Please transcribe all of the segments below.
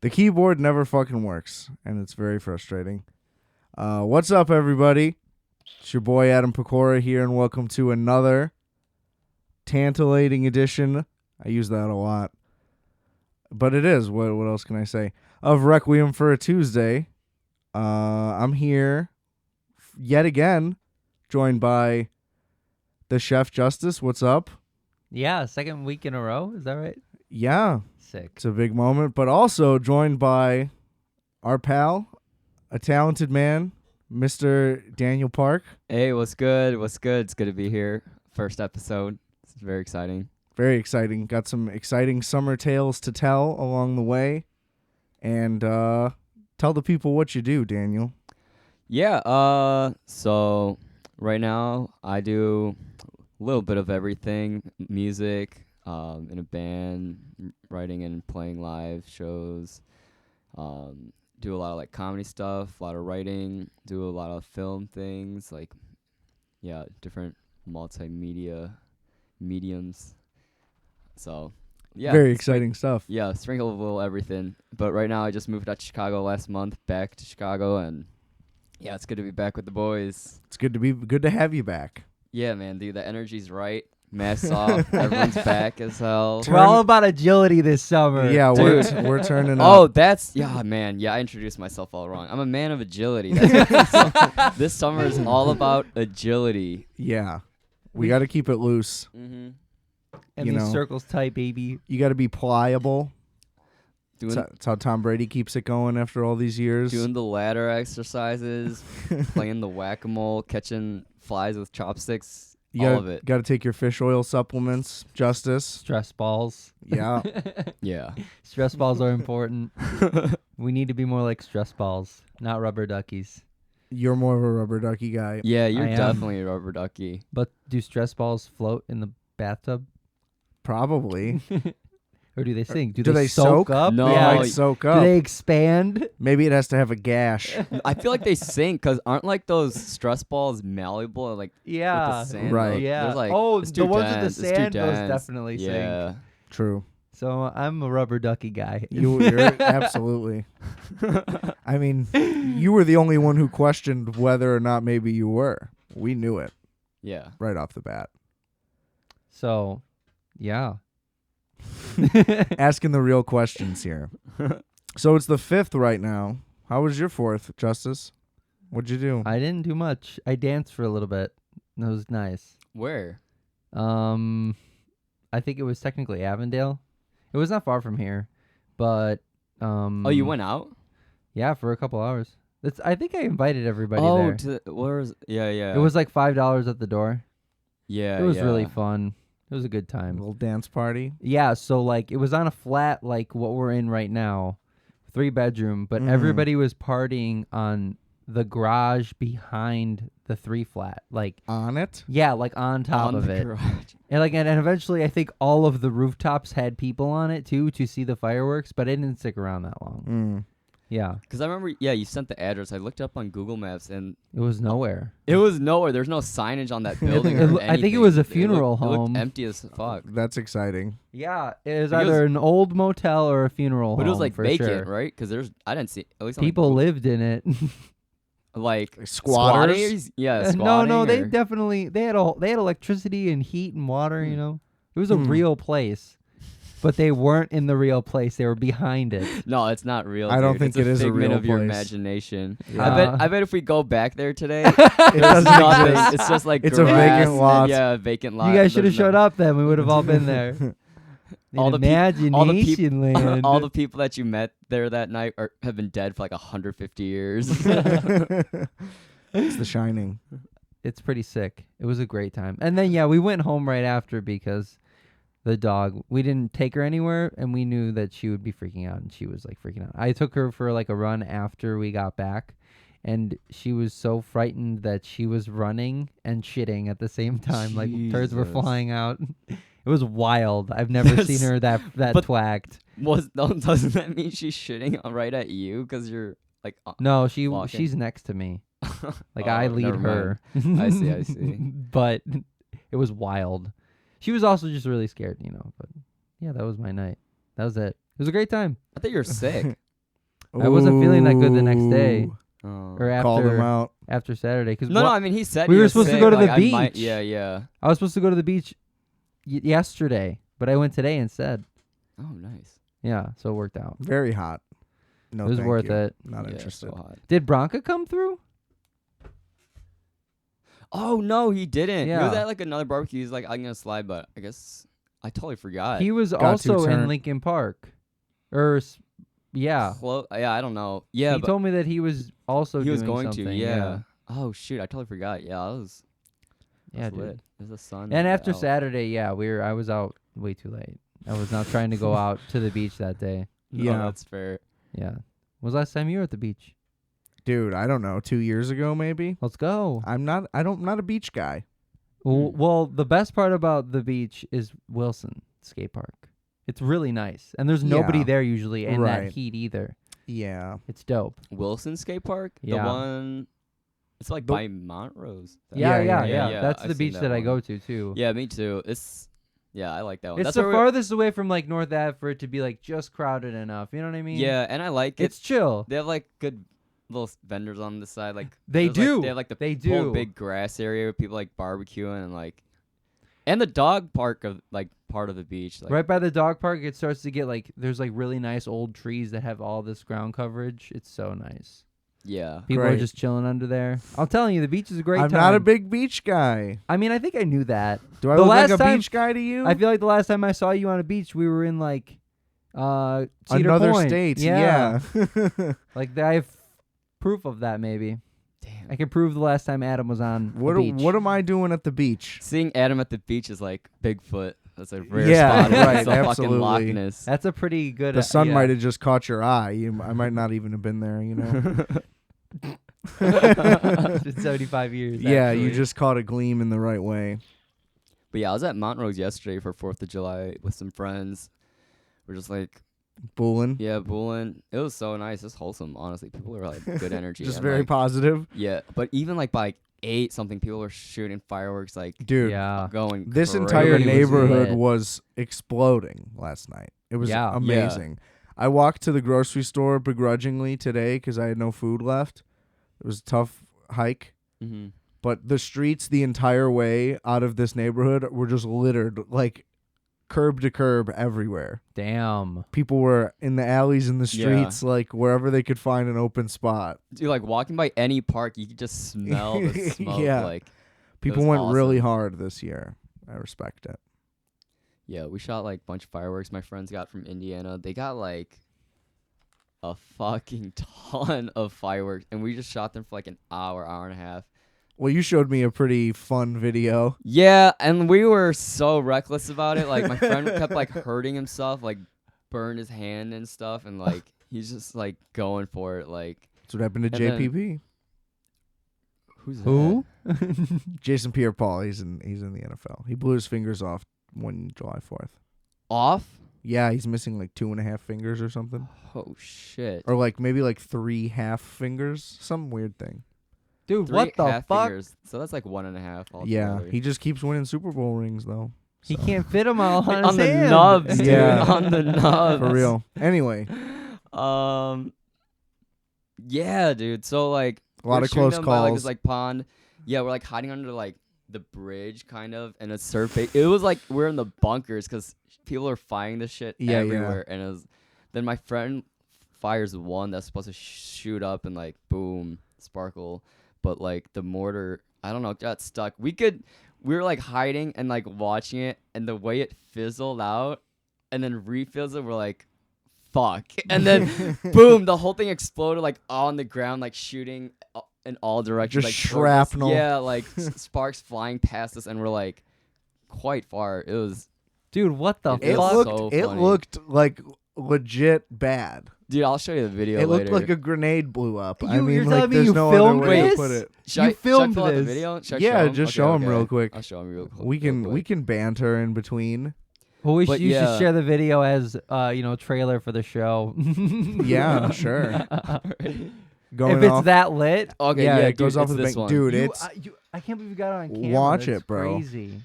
The keyboard never fucking works, and it's very frustrating. What's up, everybody? It's your boy Adam Pecora here, and welcome to another tantalating edition. I use that a lot, but it is. What else can I say? Of Requiem for a Tuesday. I'm here yet again, joined by the Chef Justice. What's up? Yeah, second week in a row. Is that right? Yeah, Sick. it's a big moment, but also joined by our pal, a talented man, Mr. Daniel Park. Hey, what's good? What's good? It's good to be here. First episode. It's very exciting. Very exciting. Got some exciting summer tales to tell along the way. And tell the people what you do, Daniel. Yeah, so right now I do a little bit of everything. Music, in a band, writing and playing live shows. Do a lot of like comedy stuff, a lot of writing, do a lot of film things, like different multimedia mediums. So yeah. Very exciting stuff. Yeah, sprinkle a little everything. But right now I just moved out to Chicago last month, back to Chicago, and yeah, it's good to be back with the boys. It's good to have you back. Yeah, man, dude, the energy's right. Masks off, everyone's back as hell. We're all about agility this summer. Yeah, Dude. we're turning Oh, up. that's man. Yeah, I introduced myself all wrong. I'm a man of agility. That's this summer is all about agility. Yeah. We got to keep it loose. Mm-hmm. And you these know. circles tight, baby. You got to be pliable. Doing That's how Tom Brady keeps it going after all these years. doing the ladder exercises, playing the whack-a-mole, catching flies with chopsticks. All of it. Got to take your fish oil supplements, Justice. Stress balls. Yeah. Yeah. Stress balls are important. We need to be more like stress balls, not rubber duckies. You're more of a rubber ducky guy. Yeah, you're I am. definitely a rubber ducky. But do stress balls float in the bathtub? Probably. Or do they sink? Do they soak? up? No. They Yeah. might soak Do up. they expand? Maybe it has to have a gash. I feel like they sink because aren't like those stress balls malleable like Yeah. with the sand? Right. Like, Yeah. there's, like, Oh, it's the too ones with the dense, it's too sand, those dense. definitely sink. Yeah. True. So I'm a rubber ducky guy. You're absolutely. I mean, you were the only one who questioned whether or not maybe you were. We knew it Yeah. right off the bat. So, yeah. Asking the real questions here. So it's the 5th right now. How was your 4th, Justice? What'd you do? I didn't do much. I danced for a little bit. That was nice. Where? I think it was technically Avondale. It was not far from here, but Oh, you went out? Yeah, for a couple hours. I think I invited everybody Oh, there. where's? Yeah. It was like $5 at the door. Yeah. It was yeah. really fun. It was a good A time. little dance party. Yeah, so like it was on a flat like what we're in right now, 3-bedroom, but everybody was partying on the garage behind the 3-flat, like On it? yeah, like on top On of the it. garage. And eventually I think all of the rooftops had people on it too to see the fireworks, but it didn't stick around that long. Mm. Yeah. Because I remember, you sent the address. I looked up on Google Maps, and It was nowhere. it was nowhere. There's no signage on that building. or I think it anything. was a funeral It home. looked empty as fuck. That's exciting. Yeah, it was Like, it either was- an old motel or a funeral But home. it was like for vacant, sure. right? Because I didn't see at least on People Google- lived in it. like Squatters? squatting? Yeah, No, squatting. they or- definitely they had electricity and heat and water. You know, it was a real place, but they weren't in the real place. They were behind it. No, it's not real. I don't dude. think it's it is a figment real of your place. imagination. Yeah. I bet if we go back there today, It there's doesn't nothing. exist. It's just like It's a grass vacant and- lot. Yeah, a vacant lot. You guys should have There's showed no- up then. We would have all been there. In All the peop- imagination all the peop- land. All the people that you met there that night have been dead for like 150 years. It's The Shining. It's pretty sick. It was a great time. And then yeah, we went home right after because the dog, we didn't take her anywhere and we knew that she would be freaking out, and she was like freaking out. I took her for like a run after we got back, and she was so frightened that she was running and shitting at the same time. Like turds were Jesus. flying out. It was wild. I've never seen her that But- twacked. Doesn't that mean she's shitting right at you because you're like? No, walking. she's next to me. Like Oh, I lead never her. I see. But it was wild. She was also just really scared, you know. But yeah, that was my night. That was it. It was a great time. I thought you were sick. I wasn't feeling that good the next day. Ooh. Oh. Or Called him after out. after Saturday. Cause No, I mean he said we he were was supposed to sick, go to the like, I might- beach. yeah. I was supposed to go to the beach yesterday, but I went today instead. Oh, nice. Yeah, so it worked out. Very hot. No, It was thank worth you. it. Not Yeah, interested. so hot. Did Bronca come through? Oh no, he didn't. He was Yeah. at like another barbecue. He's like, I'm gonna slide, but I guess I totally forgot. He was got also too in turned. Lincoln Park. Yeah. Yeah, I don't know. Yeah, He but told me that he was also he was doing going something. to. Yeah. Oh shoot, I totally forgot. Yeah, that was. Yeah, that's dude. lit. There's a sun. And after out. Saturday, yeah, I was out way too late. I was not trying to go out to the beach that day. No, Yeah. that's fair. Yeah. When was the last time you were at the beach? Dude, I don't know. 2 years ago, maybe. Let's go. I'm not a beach guy. Well, the best part about the beach is Wilson Skate Park. It's really nice. And there's nobody Yeah. there usually in that Right. heat either. Yeah. It's dope. Wilson Skate Park. Yeah. The one. It's like The- by Montrose. Yeah, Yeah, yeah. That's I've the seen beach that I one. go to too. Yeah, me too. Yeah, I like that one. It's That's the where farthest away from like North Ave for it to be like just crowded enough. You know what I mean? Yeah, and I like it. It's chill. They have like good little vendors on the side. Like They there's, like- do. they have like the They whole do. big grass area with people like barbecuing and like, and the dog park of like part of the beach. Like, Right by the dog park, it starts to get like there's like really nice old trees that have all this ground coverage. It's so nice. Yeah. People are Great. just chilling under there. I'm telling you, the beach is a great I'm time. not a big beach guy. I mean, I think I knew that. Do I The look like last a time- beach guy to you? I feel like the last time I saw you on a beach, we were in like Cedar Another Point. state. Yeah. Yeah. Like I have proof of that. Maybe Damn. I can prove the last time Adam was on What a beach. what am I doing at the beach? Seeing Adam at the beach is like Bigfoot. That's a rare Yeah, spot. It's right, a fucking absolutely. Loch Ness. That's a pretty good. The sun yeah. might have just caught your eye. I might not even have been there, you know. It's been 75 years. Yeah, you actually. just caught a gleam in the right way. But yeah, I was at Montrose yesterday for 4th of July with some friends. We're just like, Fooling. yeah, booling. It was so nice. It's wholesome, honestly. People are like good energy. Just and, very like, positive. Yeah, but even like by 8 something, people were shooting fireworks like Dude, Yeah. going. this crazy. entire Everybody was neighborhood lit. was exploding last night. It was Yeah. amazing. I walked to the grocery store begrudgingly today because I had no food left. It was a tough hike. Mm-hmm. But the streets the entire way out of this neighborhood were just littered, like curb to curb everywhere. Damn. People were in the alleys and the Yeah. streets, like wherever they could find an open spot. Dude, like walking by any park, you could just smell the smoke. Yeah. Like, People was went really awesome. hard this year. I respect it. yeah, we shot like a bunch of fireworks my friends got from Indiana. They got like a fucking ton of fireworks, and we just shot them for like an hour and a half. Well, you showed me a pretty fun video. Yeah, and we were so reckless about it. Like my friend kept like hurting himself, like burned his hand and stuff, and like he's just like going for it. Like That's what happened to And then- JPP. who's Who? Jason Pierre-Paul. He's in the NFL. He blew his fingers off one July 4th. that? Off? Yeah, he's missing like 2.5 fingers or something, Oh shit! or like maybe like 3 half fingers. Some weird thing. Dude, 3 what the half fuck? fingers. So that's like 1.5 altogether. Yeah, he just keeps winning Super Bowl rings though. He So, can't fit them all Like, on, on his the hand. nubs, dude. Yeah. On the nubs. for real. Anyway, Yeah, dude. So like a lot we're of shooting close them by, like, calls. this like pond. Yeah, we're like hiding under like the bridge, kind of, and it's surface. It was like we're in the bunkers because people are firing this shit Yeah, yeah. everywhere. And it was, then my friend fires one that's supposed to shoot up and like boom, sparkle, but like the mortar, I don't know, got stuck. We were like hiding and like watching it, and the way it fizzled out, and then refizzled, we're like, fuck, and then boom, the whole thing exploded like on the ground, like shooting in all directions, Just like towards us. shrapnel. Yeah, like sparks flying past us, and we're like quite far. It was, Dude, what the it was fuck? looked so it funny. looked like legit bad. dude. I'll show you the video. It looked later. like a grenade blew up. I You- mean, you're like telling me there's you no other filmed way this? to put it. Should I filmed pull out the this. video? Should I Yeah, show him? just Okay, show him okay. real quick. I'll show him real quick. We can real we quick. can banter in between. Well, But you yeah. should share the video as trailer for the show. Yeah, sure. Going if it's off. that lit, Okay, yeah, yeah, it goes dude, off it's with a this bang. one. Dude, you- it's I can't believe you got it on camera. Watch That's it, bro. Crazy.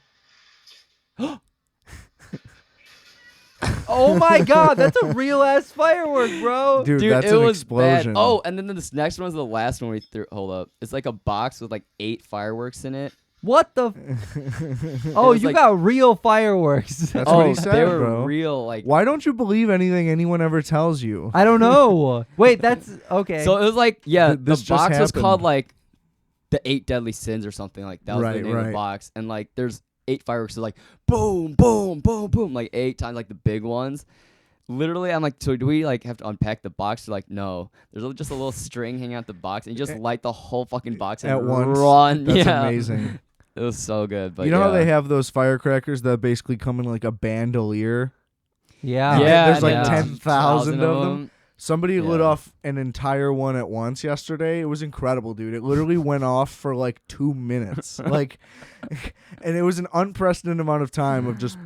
Oh my god, that's a real ass firework, bro. Dude, Dude, that's it an was explosion. bad. Oh, and then this next one was the last one we threw. Hold up. It's like a box with like 8 fireworks in it. What the? Oh, was you like- got real fireworks. That's what he they said, were bro. real. Like Why don't you believe anything anyone ever tells you? I don't know. Wait, that's okay. So it was like, yeah, This the just box was called happened. like the 8 Deadly Sins or something like that was Right, the name of right. the box. And like there's 8 fireworks, so like boom, boom, boom, boom, like 8 times like the big ones. Literally, I'm like, so do we like have to unpack the box? They're like, no. There's just a little string hanging out the box, and you just light the whole fucking box and At once. run. That's yeah. amazing. It was so good. But You know how yeah. they have those firecrackers that basically come in like a bandolier? yeah. Yeah, there's like and 10,000 of them. Somebody lit Yeah. off an entire one at once yesterday. It was incredible, dude. It literally went off for like 2 minutes. Like, and it was an unprecedented amount of time of just.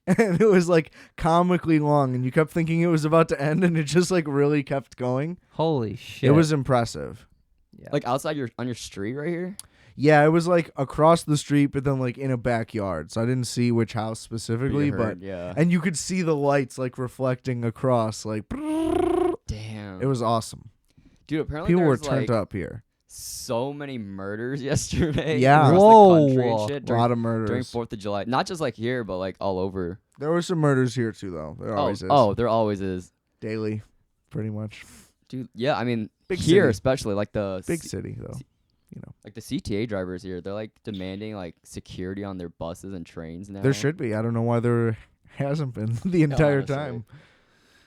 And it was like comically long, and you kept thinking it was about to end, and it just like really kept going. Holy shit. It was impressive. Yeah. Like outside on your street right here. Yeah, it was like across the street, but then like in a backyard. So I didn't see which house specifically, You but heard, yeah. and you could see the lights like reflecting across. Like Damn. it was awesome. Dude, apparently People were there's turned like up here. so many murders yesterday. Yeah. across Whoa. the country and shit A during, lot of during murders. 4th of July. Not just like here, but like all over. There were some murders here too, though. There always is. Oh, there always is. Daily, pretty much. Dude, yeah, I mean Big here city. especially like the Big city, though. You know, like the CTA drivers here, they're like demanding like security on their buses and trains now. there should be. I don't know why there hasn't been the entire honestly. time.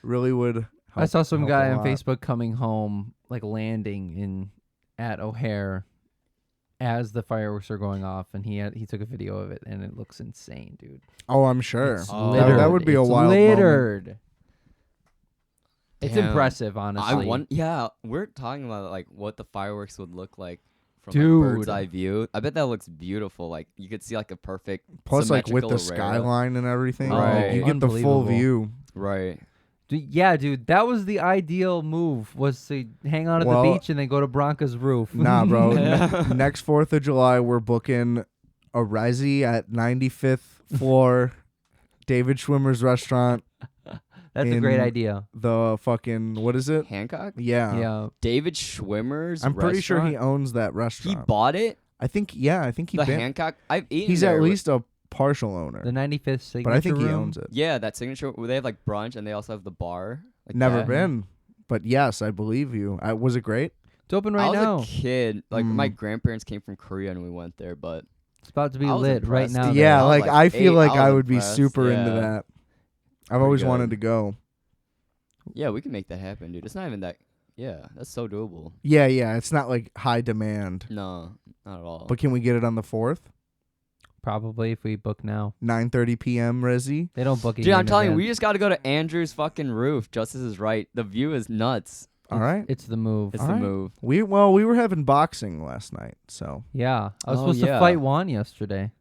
Really would. I help- saw some help guy a on lot. Facebook coming home, like landing at O'Hare as the fireworks are going off, and he took a video of it, and it looks insane, dude. Oh, I'm sure. It's Oh. littered. That would be a It's wild moment. littered. It's Damn. impressive, honestly. Yeah, we're talking about like what the fireworks would look like from Dude. like, bird's eye view. I bet that looks beautiful. Like you could see like a perfect Plus, like with the symmetrical array. skyline and everything, Right. like, you get the full Unbelievable. view. Right. Yeah, dude, that was the ideal move, was to hang out at Well, the beach and then go to Bronca's roof. Nah, bro. Yeah. Next 4th of July, we're booking a resi at 95th floor, David Schwimmer's restaurant. That's a great in idea. The fucking, what is it? Hancock? Yeah. Yeah. David Schwimmer's I'm pretty sure he restaurant? owns that He restaurant. bought it? I think he The been- Hancock? I've eaten He's there at with- least a partial owner. The 95th signature But I think he room. owns it. Yeah, that signature where they have like brunch and they also have the bar. Like Never that. been. But yes, I believe you. Was it great? It's open I right was now. a kid. Like my Mm. grandparents came from Korea and we went there, but It's about to be I was lit right impressed. now. Yeah, I was like like I feel 8, like I I was would be impressed, super into yeah. that. I've Pretty always good. wanted to go. yeah, we can make that happen, dude. It's not even that. Yeah, that's so doable. Yeah, it's not like high demand. No, not at all. But can we get it on the 4th? Probably if we book now. 9:30 p.m. resi. They don't book it. Dude, here I'm in telling you, we advance. just got to go to Andrew's fucking roof. Justice is right. The view is nuts. All right. It's the move. It's All the right. move. We were having boxing last night, so Yeah. I was Oh, supposed yeah. to fight Juan yesterday.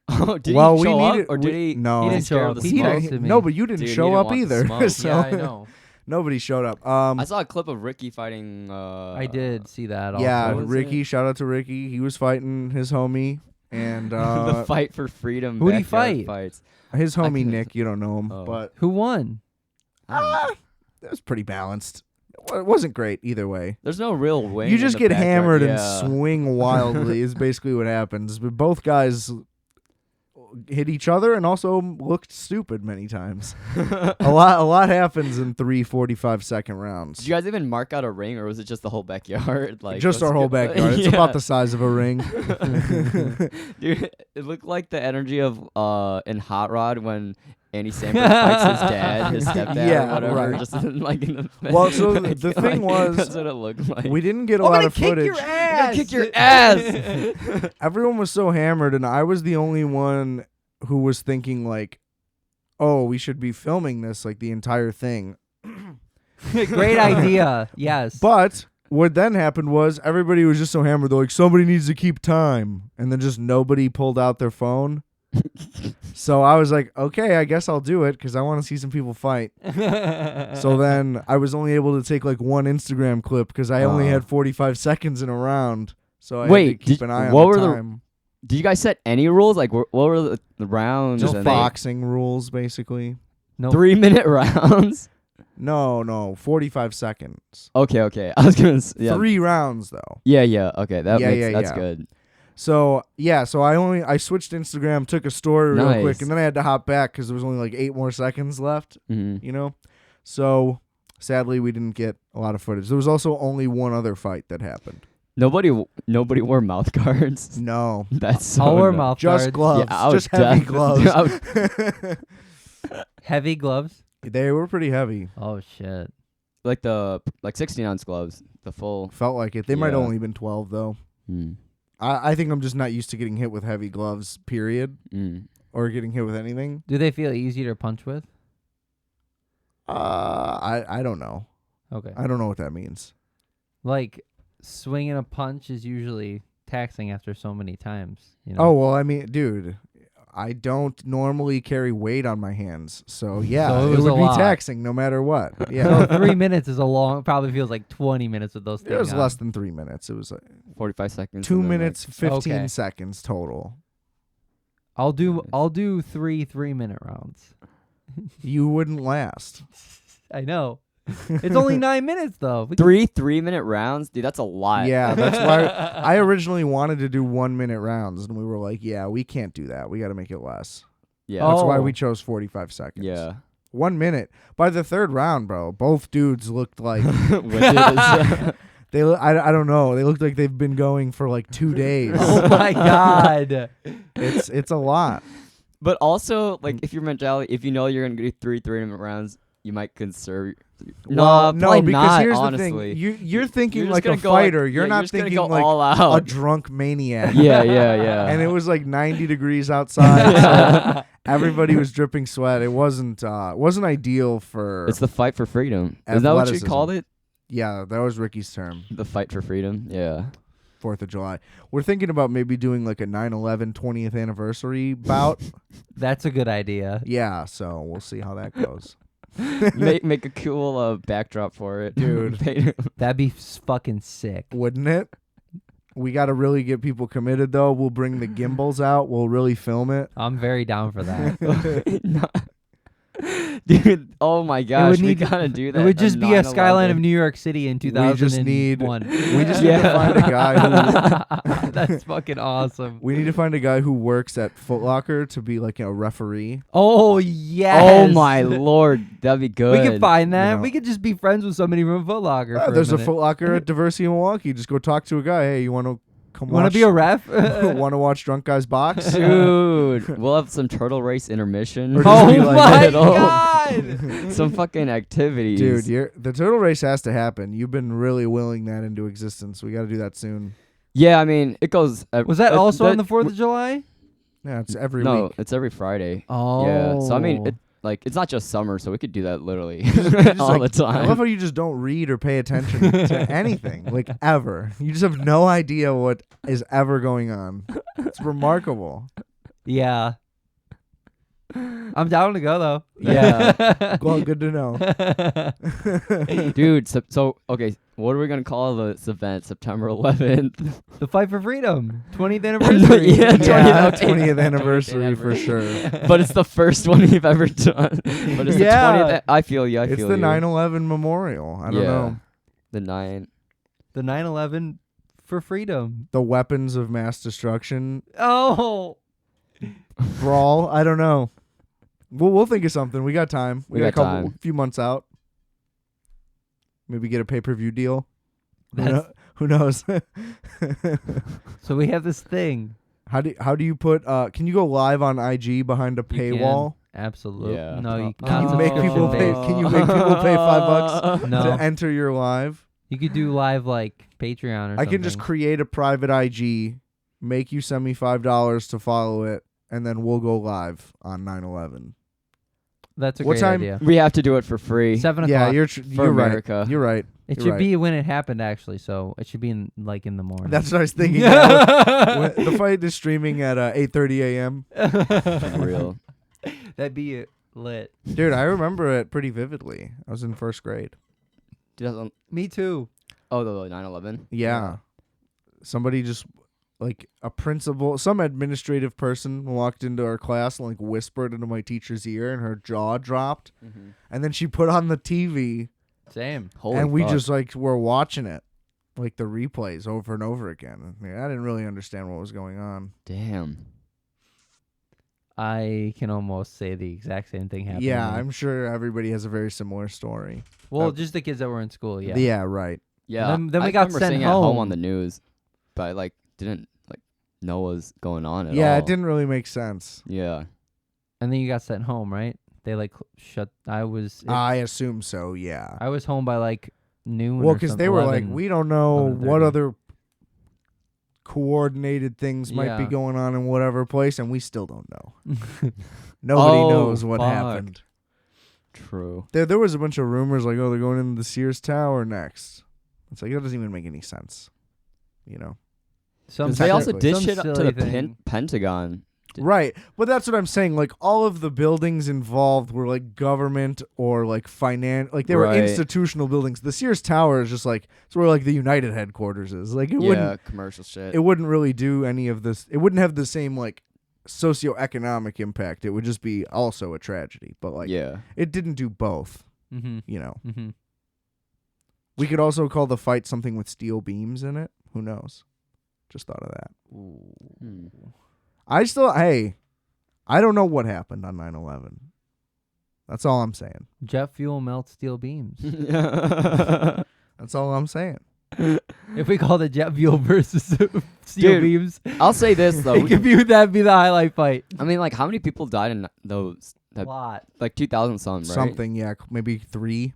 Oh, did well, he show we up needed, or did we- he? No, He didn't show scare up. the He smoke? texted me. no, but you didn't Dude, he show didn't up want the either. smoke. so Yeah, I know. nobody showed up. I saw a clip of Ricky fighting. I did see that. Also. Yeah, What was Ricky. it? Shout out to Ricky. He was fighting his homie, and the fight for freedom. Who'd he backyard fight? Fights. his homie couldn't- Nick. You don't know him, Oh. but Who won? I don't know. it was pretty balanced. It wasn't great either way. There's no real win. You in just the get backyard. hammered Yeah. and swing wildly is basically what happens. But both guys hit each other and also looked stupid many times. a lot happens in 3 45-second rounds. Did you guys even mark out a ring, or was it just the whole backyard? Like Just let's our whole go- backyard. It's Yeah. about the size of a ring. Dude, it looked like the energy of in Hot Rod when Andy Samberg fights his dad, his stepdad, Yeah, or whatever. right. Just like in the Well, so the backyard. thing was, that's what it looked like. We didn't get a I'm lot gonna of kick footage. your I'm ass. gonna kick your ass. Everyone was so hammered, and I was the only one who was thinking like, "Oh, we should be filming this like the entire thing." Great idea. Yes. But what then happened was everybody was just so hammered. They're like, "Somebody needs to keep time," and then just nobody pulled out their phone. So I was like, "Okay, I guess I'll do it because I want to see some people fight." So then I was only able to take like one Instagram clip because I only had 45 seconds in a round. So I had to Wait, keep an eye on what the were the- time. Did you guys set any rules? Like, what were the rounds? Just and boxing rules, basically. No. 3-minute rounds? No, 45 seconds. Okay. I was gonna. Yeah. 3 rounds though. Yeah. Okay, that's Yeah. good. So I switched Instagram, took a story real Nice. quick, and then I had to hop back because there was only like 8 more seconds left. Mm-hmm. You know, so sadly we didn't get a lot of footage. There was also only one other fight that happened. Nobody wore mouth guards. No, That's so. I'll wear dumb. mouth just guards. gloves, Yeah, I was just heavy definitely- gloves. Heavy gloves. They were pretty heavy. Oh shit. like 16-ounce gloves, the full. Felt like it. They might have Yeah. only been 12 though. Mm. I think I'm just not used to getting hit with heavy gloves. Period. Mm. Or getting hit with anything. Do they feel easy to punch with? I don't know. Okay. I don't know what that means. Like swinging a punch is usually taxing after so many times. You know? Oh well, I mean, dude, I don't normally carry weight on my hands, so yeah, So it it was would a be lot. taxing no matter what. So Yeah, 3 minutes is a long. Probably feels like 20 minutes with those things. it was on. less than 3 minutes. It was 45 seconds. 2 and then, minutes, 15 Okay. seconds total. I'll do. Nice. I'll do 3-minute rounds. You wouldn't last. I know. It's only 9 minutes though. We Like, 3-minute rounds, dude. That's a lot. Yeah, that's why I originally wanted to do 1 minute rounds, and we were like, yeah, we can't do that. We got to make it less. Yeah. That's why Oh. we chose 45 seconds. Yeah. 1 minute. By the third round, bro, both dudes looked like With it is- I don't know. They looked like they've been going for like 2 days. Oh my god. It's a lot. But also, like, if your mentality, if you know you're gonna do 3-minute rounds, you might conserve. Well, no, probably because not, here's honestly. the thing. You're thinking You're just like a gonna go, fighter. You're yeah, not just gonna thinking go like all a out. drunk maniac. Yeah. And it was like 90 degrees outside. So everybody was dripping sweat. It wasn't ideal for It's the fight for freedom. Is that what you athleticism. called it? Yeah, that was Ricky's term. The fight for freedom. Yeah. 4th of July. We're thinking about maybe doing like a 9/11 20th anniversary bout. That's a good idea. Yeah, so we'll see how that goes. make a cool backdrop for it, Dude. That'd be fucking sick. Wouldn't it? We got to really get people committed though. We'll bring the gimbals out. We'll really film it. I'm very down for that. Dude, oh my gosh, we need- gotta do that. It would just be a 9/11. skyline of New York City in 2001. We just need to find a guy who That's fucking awesome. we need to find a guy who works at Foot Locker to be like a referee. Oh yes. Oh my lord, that'd be good. We could find that. You know. We could just be friends with somebody from Foot Locker. for There's a minute. Foot Locker at Diversity in Milwaukee. Just go talk to a guy. Hey, you want to come Want watch? to be a ref? Want to watch drunk guys box? Dude, we'll have some turtle race intermission. Or just Oh be like- my It'll- god. Some fucking activities. Dude, the turtle race has to happen. You've been really willing that into existence. We got to do that soon. Yeah, I mean, it goes. Was that also on the 4th of July? Yeah, it's every No, week. it's every Friday. Oh. Yeah, so I mean, it's not just summer, so we could do that literally Just all like- the I love time. how you just don't read or pay attention to anything, like ever. You just have no idea what is ever going on. It's remarkable. Yeah. I'm down to go though. Yeah. Well, good to know. Dude, so okay, what are we gonna call this event? September 11th. The fight for freedom. 20th anniversary. Yeah, 20th Yeah, 20th 20th anniversary for sure. But it's the first one we've ever done. But it's Yeah. the 20th. I feel you. I It's feel the you. 9/11 memorial. I don't know. The 9. The 9/11 for freedom. The weapons of mass destruction Oh. brawl. I don't know. We'll think of something. We got time. We got a got couple, time. few months out. Maybe get a pay-per-view deal. That's, Who knows? so we have this thing. How do you put? Can you go live on IG behind a You can. paywall? Absolutely. Yeah. No, you Can not you make people pay? subscription-based. Can you make people pay $5 No. to enter your live? You could do live like Patreon or something. I can just create a private IG, make you send me $5 to follow it, and then we'll go live on 9/11. That's a What great time- idea. We have to do it for free 7 o'clock. Yeah, you're for right. America. You're right. It You're should right. be when it happened, actually. So it should be in in the morning. That's what I was thinking. Yeah, the fight is streaming at 8:30 a.m. For real. That'd be lit. Dude, I remember it pretty vividly. I was in first grade. 2000. Me too. Oh, the 9/11. Yeah. Somebody just like a principal, some administrative person walked into our class and like whispered into my teacher's ear, and her jaw dropped. Mm-hmm. And then she put on the TV, Same. Holy and we fuck. just like were watching it, like the replays over and over again. I didn't really understand what was going on. Damn. I can almost say the exact same thing happened. Yeah, to me. I'm sure everybody has a very similar story. Well, just the kids that were in school. Yeah. Yeah, right. Yeah. Then I we got remember sent seeing it at home home. on the news, but I like didn't like know what was going on at all. Yeah, it didn't really make sense. Yeah. And then you got sent home, right? They like shut. I was. I assume so, yeah. I was home by like noon. Well, because they were like, we don't know what 11:30. other coordinated things might be Yeah. going on in whatever place, and we still don't know. Nobody knows what fuck. happened. True. There was a bunch of rumors like, oh, they're going into the Sears Tower next. It's like, that doesn't even make any sense. You know? Some 'Cause they also technically- did some shit up to silly the thing. Pentagon. Right. But that's what I'm saying. Like, all of the buildings involved were like government or like like they were Right. institutional buildings. The Sears Tower is just like, it's where like the United headquarters is. Like, it Yeah, wouldn't commercial shit. it wouldn't really do any of this. It wouldn't have the same like socioeconomic impact. It would just be also a tragedy. But like, yeah. it didn't do both. Mm-hmm. You know, Mm-hmm. we could also call the fight something with steel beams in it. Who knows? Just thought of that. Hmm. I don't know what happened on 9/11. That's all I'm saying. Jet fuel melts steel beams. That's all I'm saying. If we call the jet fuel versus steel Dude, beams, I'll say this though. it could be that'd be the highlight fight. I mean, like, how many people died in those? A lot. Like 2,000 some, right? Something, yeah, maybe 3.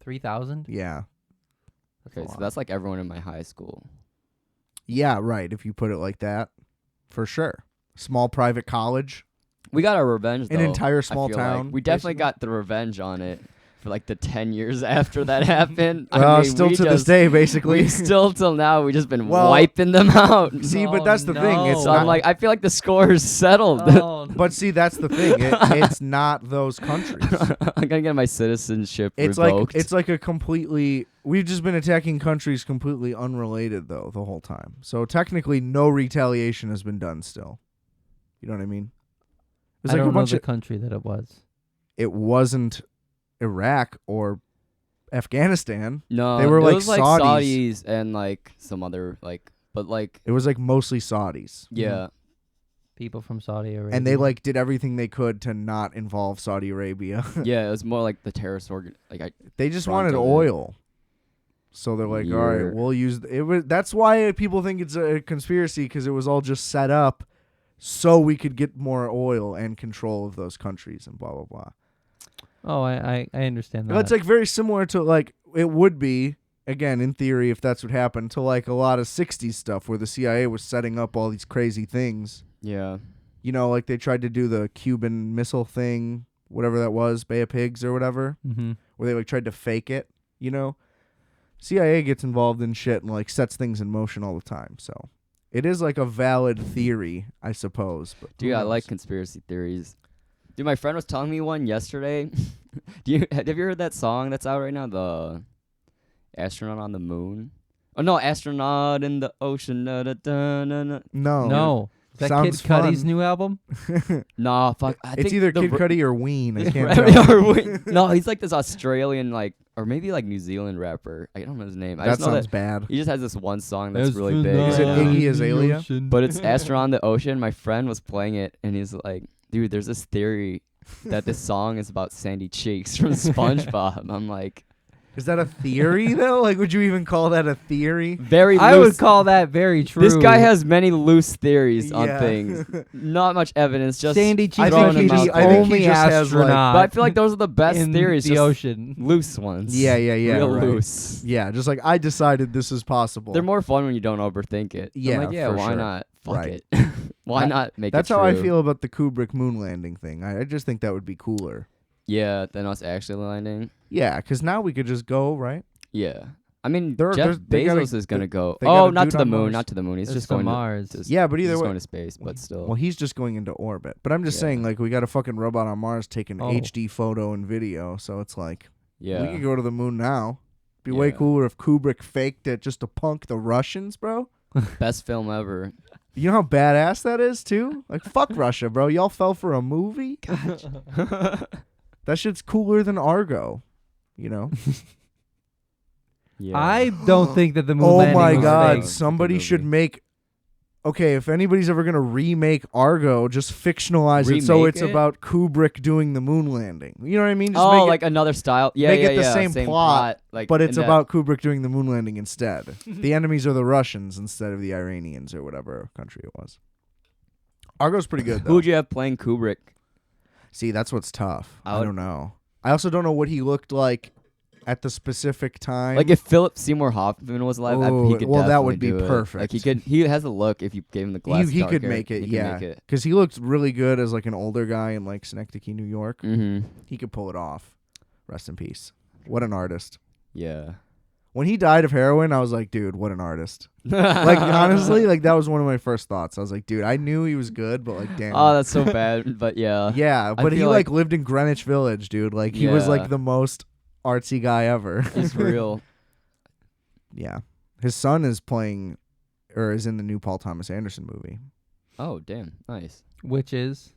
3,000. Yeah. Okay, so that's like everyone in my high school. Yeah, right. If you put it like that, for sure. Small private college, We got our revenge, though. an entire I small feel like. town. We definitely basically. got the revenge on it for like the 10 years after that happened. Still we to this just- day, basically. We still till now, we just been Well, wiping them out. See, Oh, but that's the thing. It's no. So I'm not, like, I feel like the score is settled. Oh, but see, that's the thing. It's not those countries. I'm gonna get my citizenship It's revoked. like a completely. We've just been attacking countries completely unrelated though the whole time. So technically, no retaliation has been done still. You know what I mean? It was I like don't a know bunch the of. country that it was. It wasn't Iraq or Afghanistan. no, they were it like was like Saudis. Saudis and like some other like, but like It was like mostly Saudis, yeah, People from Saudi Arabia. and they like did everything they could to not involve Saudi Arabia. yeah, it was more like the terrorist organ. Like They just front wanted of it. oil. So they're like, all Yeah. right, we'll use it. That's why people think it's a conspiracy, because it was all just set up so we could get more oil and control of those countries and blah blah blah. Oh, I understand that. It's like very similar to like it would be again in theory if that's what happened to like a lot of 60s stuff where the CIA was setting up all these crazy things. yeah, You know, like they tried to do the Cuban Missile thing, whatever that was, Bay of Pigs or whatever. Mm-hmm. Where they like tried to fake it, you know. CIA gets involved in shit and like sets things in motion all the time. So it is like a valid theory, I suppose. But who dude, I knows? like conspiracy theories. Dude, my friend was telling me one yesterday. Have you heard that song that's out right now? The astronaut on the moon. Oh no, astronaut in the ocean. Da, da, da, da, da. No. Is that Sounds Kid Cudi's fun. new album? Nah, fuck. I It's think either the Kid r- Cudi or Ween. I this can't rapper- tell. no, he's like this Australian, like, or maybe like New Zealand rapper. I don't know his name. I That just know sounds that bad. he just has this one song that's really big. Is it Iggy Azalea? But it's Astronaut in the Ocean. My friend was playing it, and he's like, dude, there's this theory that this song is about Sandy Cheeks from SpongeBob. I'm like, Is that a theory though? Like, would you even call that a theory? very loose. I would call that very true. This guy has many loose theories on Yeah. things. Not much evidence, just Sandy Cheeks throwing is them out the I think he only just has, like- astronaut But I feel like those are the best in theories, the just ocean. loose ones. Yeah, Real right. loose. Yeah, just like I decided this is possible. They're more fun when you don't overthink it. I'm Yeah, like, yeah, for why sure. not? Fuck Right. it. Why That- not make That's it how I true? feel about the Kubrick moon landing thing. I just think that would be cooler. Yeah, than us actually landing. Yeah, because now we could just go, right? Yeah. I mean, They're- Jeff they gotta- Bezos is going to go. they got Oh, a not dude to the on moon. Mars. Not to the moon. He's It's just to going Mars. to Yeah, but he's either just way. going to space, but still. Well, he's just going into orbit. But I'm just Yeah. saying, like, we got a fucking robot on Mars taking Oh. HD photo and video. So it's like, yeah. we could go to the moon now. Be way Yeah. cooler if Kubrick faked it just to punk the Russians, bro. Best film ever. You know how badass that is too? Like fuck Russia, bro. Y'all fell for a movie? That shit's cooler than Argo. You know? Yeah. I don't think that the moon Oh landing my was god, fake. somebody movie. should make. Okay, if anybody's ever gonna remake Argo, just fictionalize it so Remake it's it? about Kubrick doing the moon landing. You know what I mean? Just Oh, make like another style. Yeah, make yeah, it the yeah. same plot, Like, but it's in that- about Kubrick doing the moon landing instead. The enemies are the Russians instead of the Iranians or whatever country it was. Argo's pretty good Who though. would you have playing Kubrick? See, that's what's tough. I I would- don't know. I also don't know what he looked like at the specific time. Like if Philip Seymour Hoffman was alive, Oh, he could well, that definitely would be do it. perfect. Like he has a look if you gave him the glass. he could darker, make it, he could yeah. make it. Because he looked really good as like an older guy in like Synecdoche, New York. Mm-hmm. He could pull it off. Rest in peace. What an artist. Yeah. When he died of heroin, I was like, dude, what an artist. Like honestly, like that was one of my first thoughts. I was like, dude, I knew he was good, but like damn. Oh, that's so bad. But yeah. Yeah, but he feel like like- lived in Greenwich Village, dude. Like he was Yeah. like the most artsy guy ever. It's real. Yeah. His son is playing or is in the new Paul Thomas Anderson movie. Oh, damn. Nice. Which is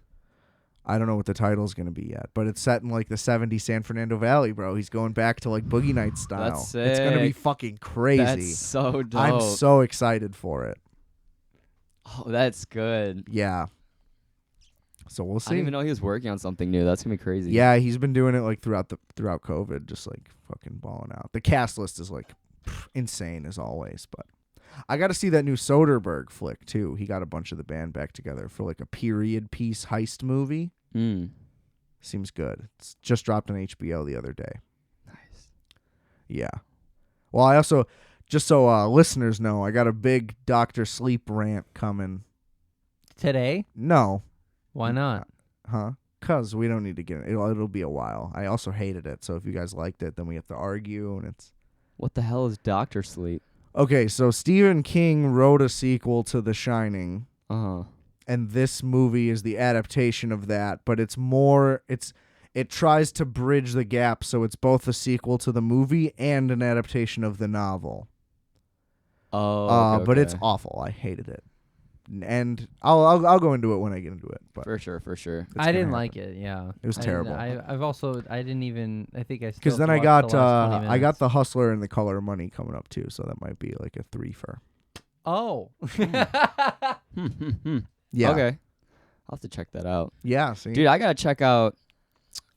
I don't know what the title's going to be yet, but it's set in like the 70s San Fernando Valley, bro. He's going back to like Boogie Nights style. That's It's going to be sick. fucking crazy. That's so dope. I'm so excited for it. Oh, that's good. Yeah. So we'll I see. didn't even know he was working on something new. That's gonna be crazy. Yeah, he's been doing it like throughout COVID, just like fucking balling out. The cast list is like insane as always, but I got to see that new Soderbergh flick too. He got a bunch of the band back together for like a period piece heist movie. Mm. Seems good. It's just dropped on HBO the other day. Nice. Yeah. Well, I also just so listeners know, I got a big Dr. Sleep rant coming. today. No. Why not? Huh? Cuz we don't need to get it. It'll be a while. I also hated it, so if you guys liked it, then we have to argue and it's What the hell is Doctor Sleep? okay, so Stephen King wrote a sequel to The Shining, and this movie is the adaptation of that, but it tries to bridge the gap, so it's both a sequel to the movie and an adaptation of the novel. Oh, okay, But it's okay. awful. I hated it, and I'll go into it when I get into it. But for sure. it's I gonna didn't happen. like it. Yeah, It was I terrible. I didn't even. I think I Because still then have to I watch the last 20 got minutes. The Hustler and the Color of Money coming up too, so that might be like a 3-fer. Oh. Yeah. Okay. I'll have to check that out. Yeah. See. Dude, I gotta check out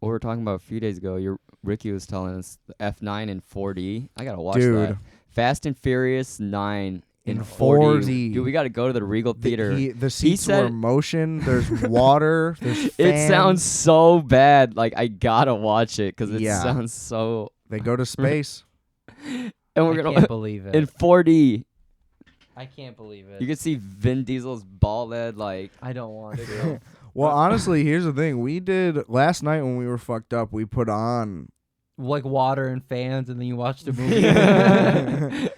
what we were talking about a few days ago. Ricky was telling us the F9 in 4D. I gotta watch Dude. that. Fast and Furious 9 in In 4D. 4D. Dude, we gotta go to the Regal Theater. The seats were said- in motion. There's water. There's It fans. sounds so bad. Like I gotta watch it because it Yeah. sounds so. They go to space. And I we're gonna can't believe it. in 4D. I can't believe it. You can see Vin Diesel's bald head. Like I don't want to. Well, honestly, here's the thing. We did last night when we were fucked up. We put on. Like water and fans, and then you watch the movie.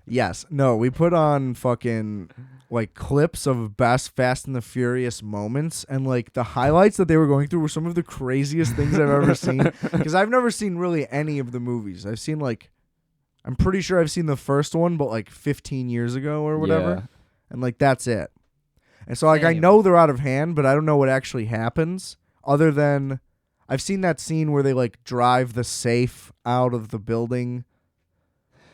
Yes. No. We put on fucking like clips of best Fast and the Furious moments, and like the highlights that they were going through were some of the craziest things I've ever seen. Because I've never seen really any of the movies. I've seen like. I'm pretty sure I've seen the first one, but like 15 years ago or whatever. Yeah. And like that's it. And so like I Same. know they're out of hand, but I don't know what actually happens other than I've seen that scene where they like drive the safe out of the building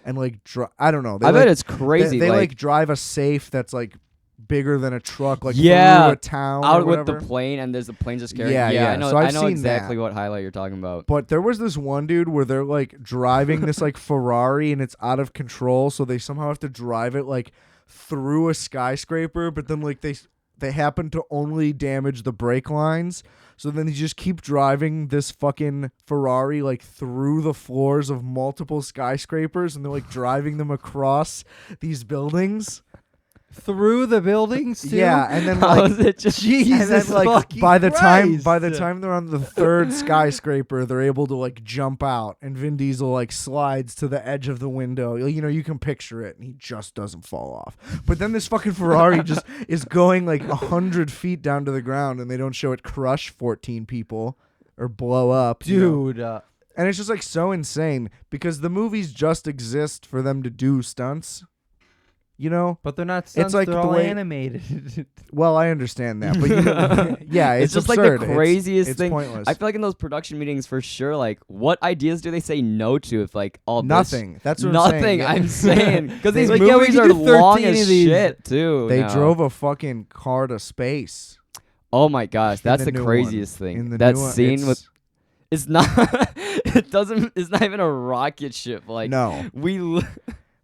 and like I don't know. They I bet like, it's crazy. They like drive a safe that's like bigger than a truck like Yeah, through a town out or with whatever. the plane, and there's the plane just carrying. Yeah, yeah. I know. So I've I know seen exactly that. what highlight you're talking about. But there was this one dude where they're like driving this like Ferrari and it's out of control, so they somehow have to drive it like through a skyscraper, but then like they happen to only damage the brake lines. So then they just keep driving this fucking Ferrari like through the floors of multiple skyscrapers, and they're like driving them across these buildings. Through the buildings, too? Yeah, and then How like is it just? Jesus and then like fucking by the Christ. time they're on the third skyscraper, they're able to like jump out, and Vin Diesel like slides to the edge of the window. You know, you can picture it, and he just doesn't fall off. But then this fucking Ferrari just is going like 100 feet down to the ground, and they don't show it crush 14 people or blow up, you know? Dude. And it's just like so insane because the movies just exist for them to do stunts. You know? But they're not stunts. like they're the all way- animated. Well, I understand that, but you know, yeah, It's it's just absurd. like the craziest it's thing. pointless. I feel like in those production meetings, for sure, like, what ideas do they say no to if, like, all Nothing. That's this? what Nothing. I'm saying. saying. Because these Like, yeah, we movies can are do long 13 as of these. shit, too. They now. drove a fucking car to space. Oh, my gosh. That's the the new craziest one. In thing. the That new one, scene with. it's- It's not. It's not even a rocket ship. Like, no. we.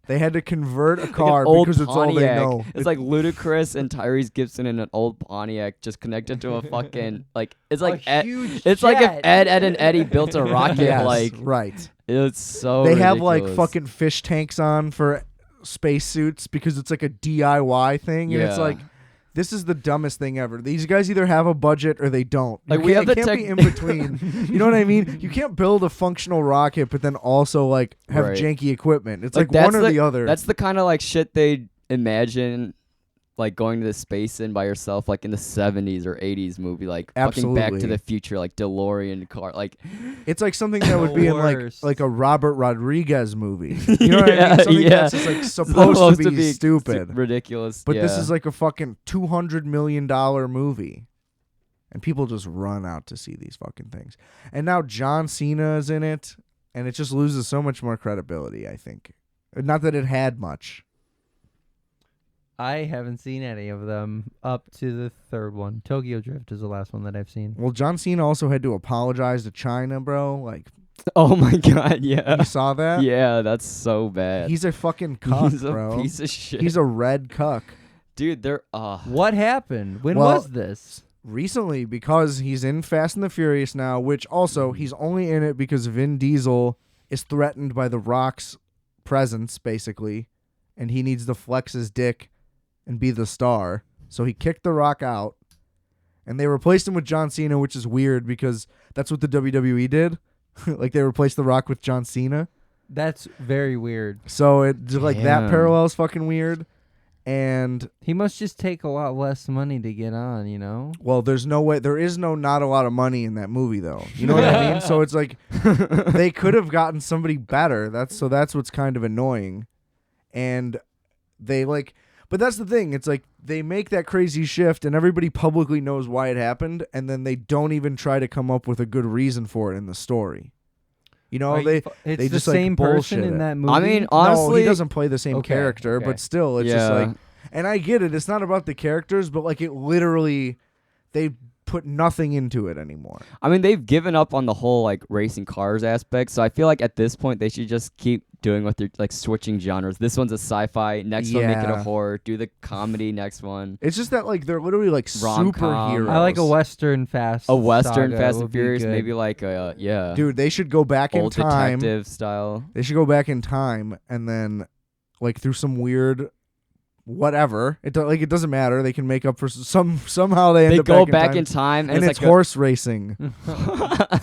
They had to convert a Like an car old because it's all they Pontiac. know. It's like Ludacris and Tyrese Gibson in an old Pontiac just connected to a fucking like it's like huge it's like if jet. Ed and Eddie built a rocket. Yes, Like right. it's so. They have like ridiculous. fucking fish tanks on for spacesuits because it's like a DIY thing, and it's Yeah. like, this is the dumbest thing ever. These guys either have a budget or they don't. Like, You we can't- have it the can't be in between. You know what I mean? You can't build a functional rocket but then also like have Right. janky equipment. It's Like, like one that's or the other. That's the kind of like shit they imagine. Like going to the space in by yourself, like in the 70s or 80s movie, like fucking Back to Absolutely. the Future, like DeLorean car, like It's like something that would be in Worst. like a Robert Rodriguez movie. You know what I Yeah, mean? Something yeah. that's just like supposed to be stupid. ridiculous. But this yeah. is like a fucking $200 million movie. And people just run out to see these fucking things. And now John Cena is in it. And it just loses so much more credibility, I think. Not that it had much. I haven't seen any of them up to the third one. Tokyo Drift is the last one that I've seen. Well, John Cena also had to apologize to China, bro. Like, Oh my god, yeah. you saw that? Yeah, that's so bad. He's a fucking cuck, He's a bro. piece of shit. He's a red cuck. Dude, they're What happened? When Well, was this? Recently, because he's in Fast and the Furious now, which also he's only in it because Vin Diesel is threatened by The Rock's presence, basically, and he needs to flex his dick and be the star. So he kicked The Rock out, and they replaced him with John Cena, which is weird because that's what the WWE did. Like, they replaced The Rock with John Cena. That's very weird. So it like that Damn. parallel is fucking weird. And He must just take a lot less money to get on, you know? well, there's no way. There is not a lot of money in that movie, though. You know what I mean? So it's like they could have gotten somebody better. That's what's kind of annoying. And they like, but that's the thing. It's like they make that crazy shift, and everybody publicly knows why it happened, and then they don't even try to come up with a good reason for it in the story. You know, It's they the just, like, same person bullshit in it. that movie. I mean, no, honestly, he doesn't play the same Okay, character, okay. but still, it's yeah. just like. And I get it. It's not about the characters, but like it literally, they put nothing into it anymore. I mean, they've given up on the whole like racing cars aspect, so I feel like at this point they should just keep doing what they're like switching genres. This one's a sci-fi, next one make it a Yeah. horror, do the comedy next one. It's just that like they're literally like Rom-com. superheroes. I like a Western Fast. A Western saga Fast would and be Furious, good. maybe like a yeah. Dude, they should go back old in time. detective style. They should go back in time and then like through some weird whatever. It doesn't matter. They can make up for somehow they end They up go back back in time and and it's like horse racing.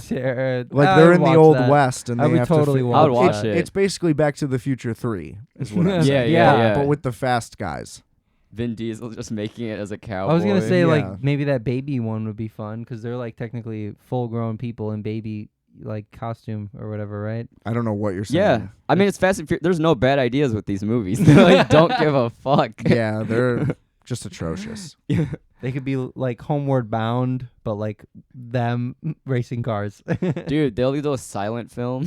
Jared, Like I they're would in the watch old that. west and I they would have totally to watch I would watch it. It's basically Back to the Future 3 is what I'm Yeah, saying. yeah. But with the fast guys. Vin Diesel just making it as a cowboy. I was gonna say Yeah. like maybe that baby one would be fun because they're like technically full grown people in baby like costume or whatever, right? I don't know what you're saying. yeah. I mean, it's Fast and Furious. There's no bad ideas with these movies. They like don't give a fuck. Yeah, they're just atrocious. They could be like Homeward Bound, but like them racing cars. Dude, they'll do a silent film.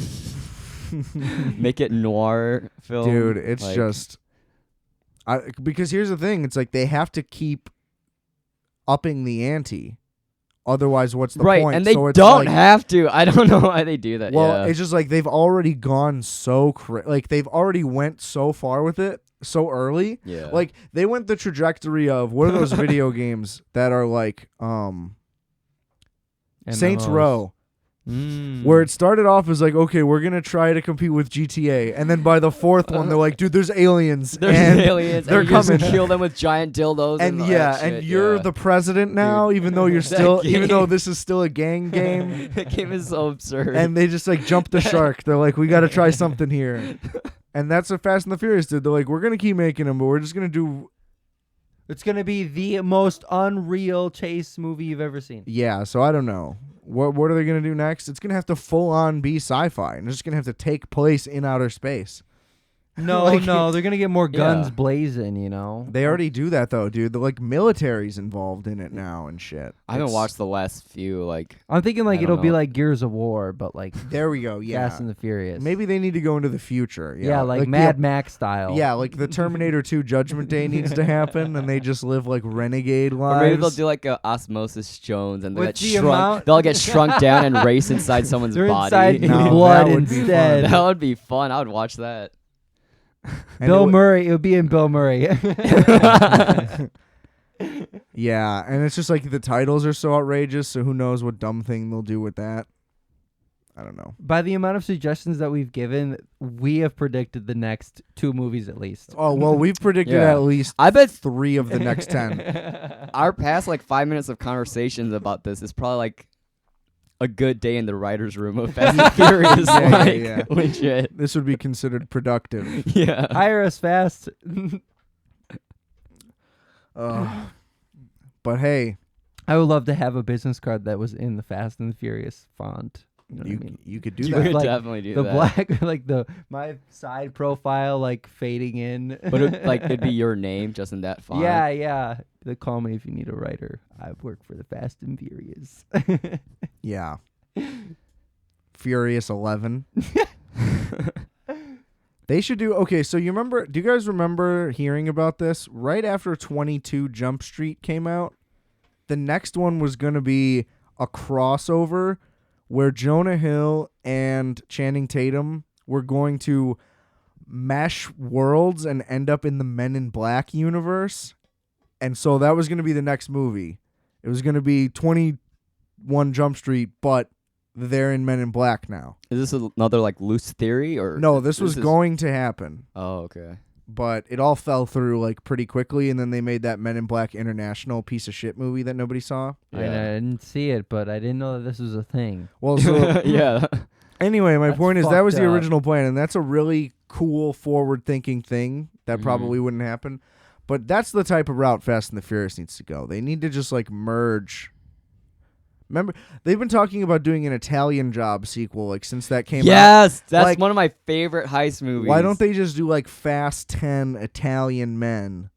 Make it noir film. Dude, it's like, just because here's the thing, it's like they have to keep upping the ante. Otherwise, what's the right, point? and they So it's don't like, have to. I don't know why they do that. well, yeah. it's just like they've already gone so like they've already went so far with it so early. yeah. Like they went the trajectory of what are those video games that are like Saints MMOs. Row. Mm. Where it started off as like, okay, we're gonna try to compete with GTA, and then by the fourth one, they're like, dude, there's aliens, There's and aliens. they're and you just coming. kill them with giant dildos. and all yeah, that shit, and you're yeah. the president now, even though you're That still, even though game. this is still a gang game, That game is so absurd. and they just like jump the shark. They're like, we got to try something here, and that's what Fast and the Furious did. They're like, we're gonna keep making them, but we're just gonna do, It's gonna be the most unreal chase movie you've ever seen. yeah. So I don't know. What are they gonna do next? It's gonna have to full on be sci-fi, and it's just gonna have to take place in outer space. No, Like, no, they're gonna get more guns Yeah. blazing. You know. They already do that though, dude. The like military's involved in it now and shit. I haven't It's- watched the last few. Like, I'm thinking like I don't it'll be know. like Gears of War, but like There we go. Yeah. Fast and the Furious. Maybe they need to go into the future. Yeah, like the- Mad Max style. Yeah, like the Terminator 2 Judgment Day needs to happen, and they just live like renegade or lives. maybe they'll do like a Osmosis Jones, and they'll With get the shrunk. amount- They'll get shrunk down and race inside someone's They're body. inside No, blood that would be fun. instead. That would be fun. I would watch that. And Bill it would- Murray. It would be in Bill Murray. Yeah, and it's just like the titles are so outrageous, so who knows what dumb thing they'll do with that. I don't know. By the amount of suggestions that we've given, we have predicted the next 2 movies at least. Oh, well, we've predicted Yeah. at least I bet 3 of the next 10. our past like 5 minutes of conversations about this is probably like a good day in the writer's room of Fast and Furious. Yeah, yeah, like, yeah. legit. This would be considered productive. Yeah. Hire us fast. But hey, I would love to have a business card that was in the Fast and the Furious font. You know what I mean? you could do You that. could Like, definitely do The that. black, like my side profile, like fading in. But it'd be your name just in that font. Yeah, yeah. They call me if you need a writer. I work for the Fast and Furious. Yeah. Furious 11. They should do okay. So do you guys remember hearing about this? Right after 22 Jump Street came out, the next one was going to be a crossover where Jonah Hill and Channing Tatum were going to mesh worlds and end up in the Men in Black universe. And so that was going to be the next movie. It was going to be 21 Jump Street, but they're in Men in Black now. Is this another like loose theory or No, this was is- going to happen, Oh, okay. but it all fell through like pretty quickly, and then they made that Men in Black International piece of shit movie that nobody saw. I didn't see it, but I didn't know that this was a thing. Well, so Yeah. anyway, my That's point is that was the fucked up. original plan, and that's a really cool, forward-thinking thing that Mhm. probably wouldn't happen. But that's the type of route Fast and the Furious needs to go. They need to just like merge. Remember, they've been talking about doing an Italian Job sequel like since that came out. Yes, that's Like- one of my favorite heist movies. Why don't they just do like Fast 10 Italian Men?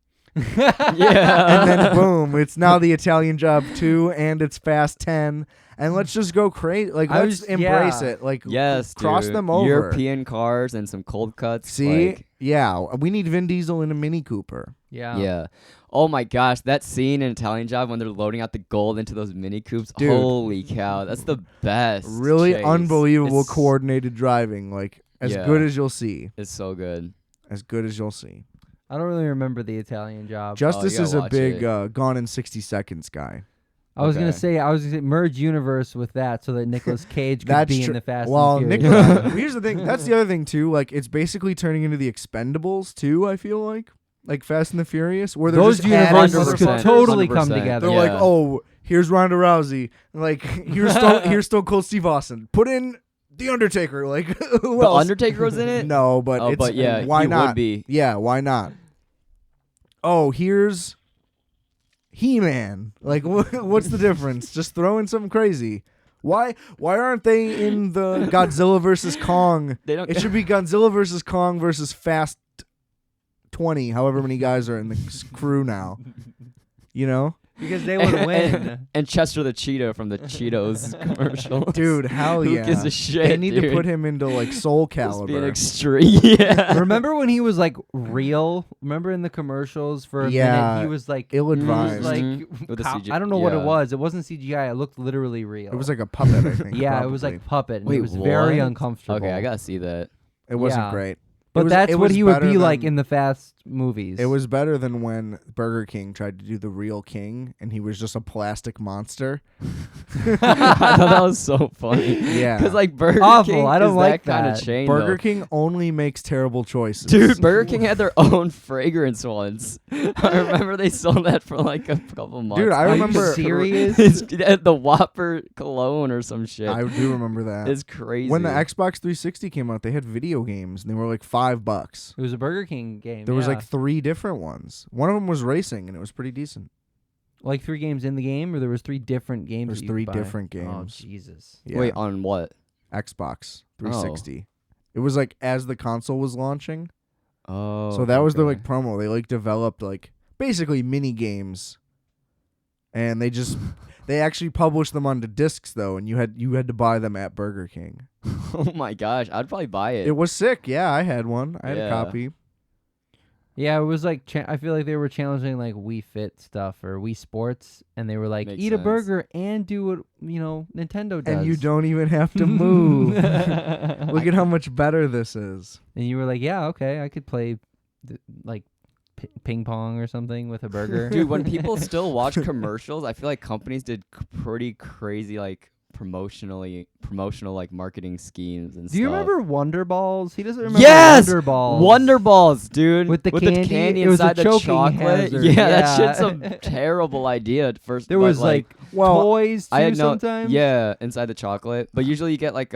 Yeah. And then boom, it's now the Italian Job 2 and it's Fast 10. And let's just go crazy. Like, I let's was- embrace yeah. it. Like, Yes, cross dude. them over. European cars and some cold cuts. See? like, Yeah, we need Vin Diesel in a Mini Cooper. yeah. Oh my gosh, that scene in Italian Job when they're loading out the gold into those Mini Coupes. Dude. Holy cow, that's the best. Really chase. unbelievable It's- coordinated driving. Like, as Yeah. good as you'll see. It's so good. As good as you'll see. I don't really remember the Italian Job. Justice gotta is a watch big it. Gone in 60 Seconds guy. I was gonna Okay. say merge universe with that so that Nicolas Cage could That's be tr- in the Fast Well, and Nick, Furious. here's the thing. That's the other thing, too. Like, it's basically turning into the Expendables, too, I feel like. Like Fast and the Furious, where they're Those just adding universes could 100%, totally come 100%. together. They're like, Yeah. oh, here's Ronda Rousey. Like, here's Stone Cold Steve Austin. Put in The Undertaker. Like, who The else? Undertaker was in it? No, but Oh, it's but yeah, why he not? would be. Yeah, why not? Oh, here's He-Man. Like, what's the difference? Just throw in something crazy. Why aren't they in the Godzilla versus Kong? They don't. It should be Godzilla versus Kong versus Fast 20, however many guys are in the crew now. You know? because they would win. And Chester the Cheetah from the Cheetos commercial. Dude, hell Who yeah. gives a shit? They need to dude? put him into like Soul Just be an Calibur. extreme. Yeah. Remember when he was like real? Remember in the commercials for a Yeah, minute he was like ill-advised. like Mhm. With the CGI. I don't know what it yeah. was. It wasn't CGI. It looked literally real. It was like a puppet, I think. yeah, it was probably. like puppet. And Wait, it was very what? uncomfortable. Okay, I gotta see that. It wasn't yeah. great. But It was- that's it what was he would better be like than- in the Fast movies. It was better than when Burger King tried to do the real king and he was just a plastic monster. I thought that was so funny. Yeah. Because like Burger Awful, King I don't is like that kind that. of chain. Burger though. King only makes terrible choices. Dude, Burger King had their own fragrance once. I remember they sold that for like a couple months. Dude, I Are you remember. serious? It's the Whopper cologne or some shit. I do remember that. It's crazy. When the Xbox 360 came out, they had video games and they were like $5. It was a Burger King game. There was yeah. like 3 different ones. One of them was racing and it was pretty decent. like 3 games in the game, or there was 3 different games. There's that you 3 could buy? different Oh games. Jesus! Yeah. Wait, on what? Xbox 360. It was like as the console was launching. Oh. So that was their okay. like promo. They like developed like basically mini games, and they actually published them onto discs though, and you had to buy them at Burger King. Oh my gosh, I'd probably buy it. It was sick. Yeah, I had one. I had a Yeah. copy. Yeah, it was like I feel like they were challenging like Wii Fit stuff or Wii Sports, and they were like, Makes eat a sense. burger and do what Nintendo does. And you don't even have to move. Look at how much better this is. And you were like, yeah, okay, I could play like ping pong or something with a burger. Dude, when people still watch commercials, I feel like companies did pretty crazy like promotional like marketing schemes and Do stuff. you remember Wonder Balls? He doesn't remember Yes! Wonder Balls. Wonder Balls, dude. With the candy? It was a inside the choking chocolate. hazard. Yeah, that Yeah. shit's a terrible idea at first. There but, was like toys too I had no, sometimes. yeah, inside the chocolate. But usually you get like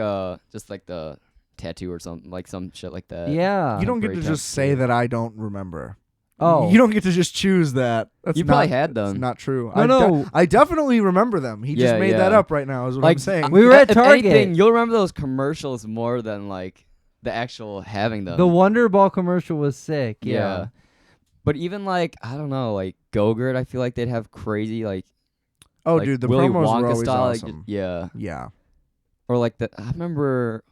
just like the tattoo or something, like some shit like that. Yeah. You don't get to Great just say tattoo. that I don't remember. Oh. You don't get to just choose that. That's You not, probably had that's them. not true. No. I definitely remember them. He just Yeah, made that yeah. up right now is what Like, I'm saying. We were at If Target. anything, you'll remember those commercials more than like the actual having them. The Wonder Ball commercial was sick. Yeah. But even like I don't know, like Go-Gurt, I feel like they'd have crazy like Oh, like dude, the Willy promos Wonka were always style, awesome. like, yeah. Yeah. Or like I remember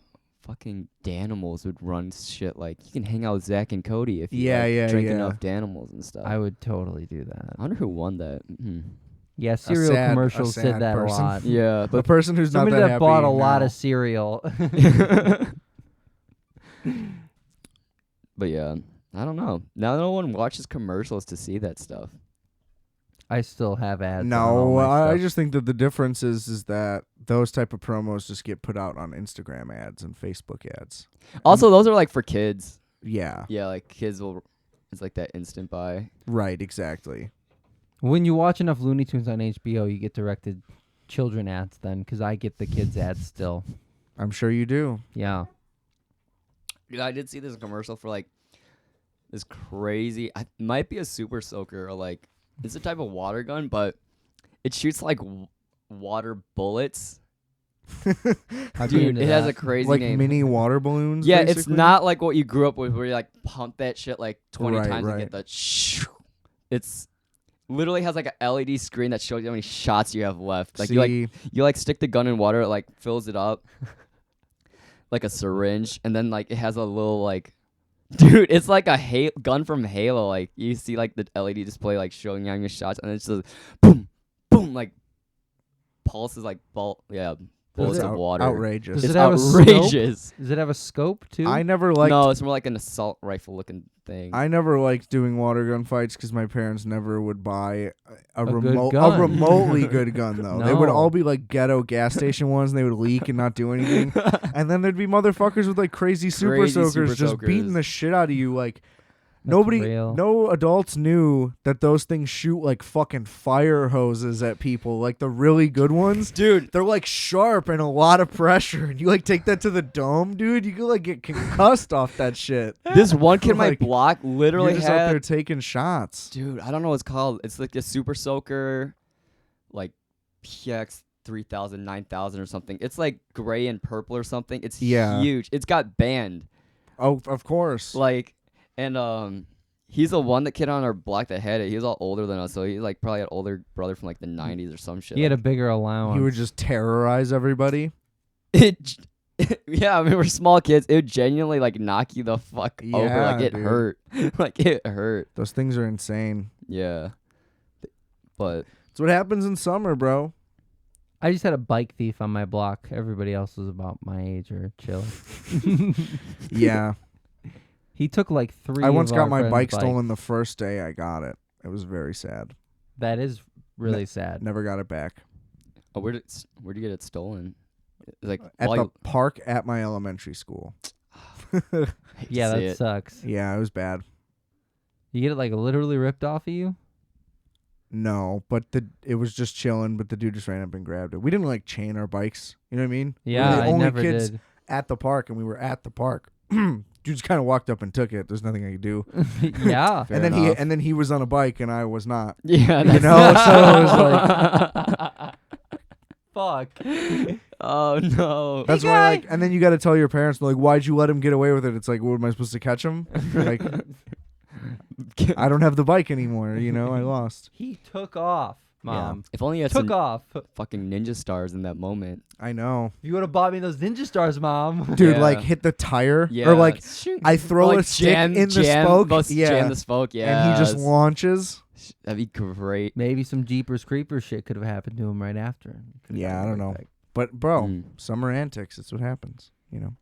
fucking Danimals would run shit like you can hang out with Zach and Cody if you drink enough Danimals and stuff. I would totally do that. I wonder who won that. Yeah, cereal sad- commercials a did sad that person. a lot. Yeah, The but person who's Somebody not that that happy bought a lot now. of cereal. but yeah, I don't know. Now no one watches commercials to see that stuff. I still have ads. on all No, my I stuff. just think that the difference is that those type of promos just get put out on Instagram ads and Facebook ads. Also, those are like for kids. Yeah, Yeah, like kids will. It's like that instant buy. right, exactly. When you watch enough Looney Tunes on HBO, you get directed children ads then, because I get the kids ads still. I'm sure you do. Yeah. Dude, I did see this commercial for like this crazy. It might be a super soaker or like it's a type of water gun, but it shoots like water bullets. How'd you Dude, into it has that? a crazy Like name. mini water balloons. Yeah, it's basically? not like what you grew up with, where you like pump that shit like 20 Right, times right. and get the. It's literally has like a LED screen that shows you how many shots you have left. Like See, you like stick the gun in water, it like fills it up like a syringe, and then like it has a little like. Dude, it's like a gun from Halo. Like you see, like the LED display, like showing you how many shots, and it's just boom, boom, like pulses, like bullets that's of water. outrageous. Does It's it have a outrageous. Does it have a scope too? I never liked. No, it's more like an assault rifle looking thing. I never liked doing water gun fights because my parents never would buy a good remote, gun. a remotely good gun though. They would No. all be like ghetto gas station ones, and they would leak and not do anything. And then there'd be motherfuckers with like crazy super Crazy soakers super just beating soakers. the shit out of you. Like That's real. no adults knew that those things shoot like fucking fire hoses at people. Like the really good ones, Dude, they're like sharp and a lot of pressure. And you like take that to the dome, dude. You could like get concussed off that shit. this one kid in my Like, block literally You're just out there had. taking shots. Dude, I don't know what it's called. It's like a super soaker, like PX 3000, 9000 or something. It's like gray and purple or something. It's Yeah. huge. It's got banned. Oh, of course. Like, and he's the one that kid on our block that had it. He was all older than us, so he like probably had older brother from like the 90s or some shit. He had a like, bigger allowance. He would just terrorize everybody. yeah, I mean we're small kids. It would genuinely like knock you the fuck over. Like Yeah, it dude. hurt. Like it hurt. Those things are insane. Yeah. But It's what happens in summer, bro. I just had a bike thief on my block. Everybody else was about my age or chill. Yeah. He took like 3. I once of got our my friends' bike bikes. stolen the first day I got it. It was very sad. That is really sad. Never got it back. oh, where'd you get it stolen? Like At while the you- park at my elementary school. hate to Yeah, see that it. sucks. Yeah, it was bad. You get it like literally ripped off of you? No, but it was just chilling, but the dude just ran up and grabbed it. We didn't like chain our bikes. You know what I mean? We were Yeah, the I only never kids did. at the park, and we were at the park. Dude just kind of walked up and took it. There's nothing I could do. Yeah. Fair and then enough. he was on a bike and I was not. Yeah, You know, so it was like fuck? Oh no. That's why, like, and then you got to tell your parents, like, why'd you let him get away with it? It's like, what am I supposed to catch him? Like, I don't have the bike anymore. You know, I lost. He took off, Mom. If only you had Took some off. fucking ninja stars in that moment. I know, You would have bought me those ninja stars, Mom. dude. Yeah. Like, hit the tire, Yeah. or like, shoot. I throw Like a stick jam, in the jam, spoke, both yeah, jam the spoke, yeah. and he just launches. That'd be great. Maybe some Jeepers Creepers shit could have happened to him right after. Could've Yeah, got I him don't right know. back. But bro, Mm. summer antics. That's what happens. You know.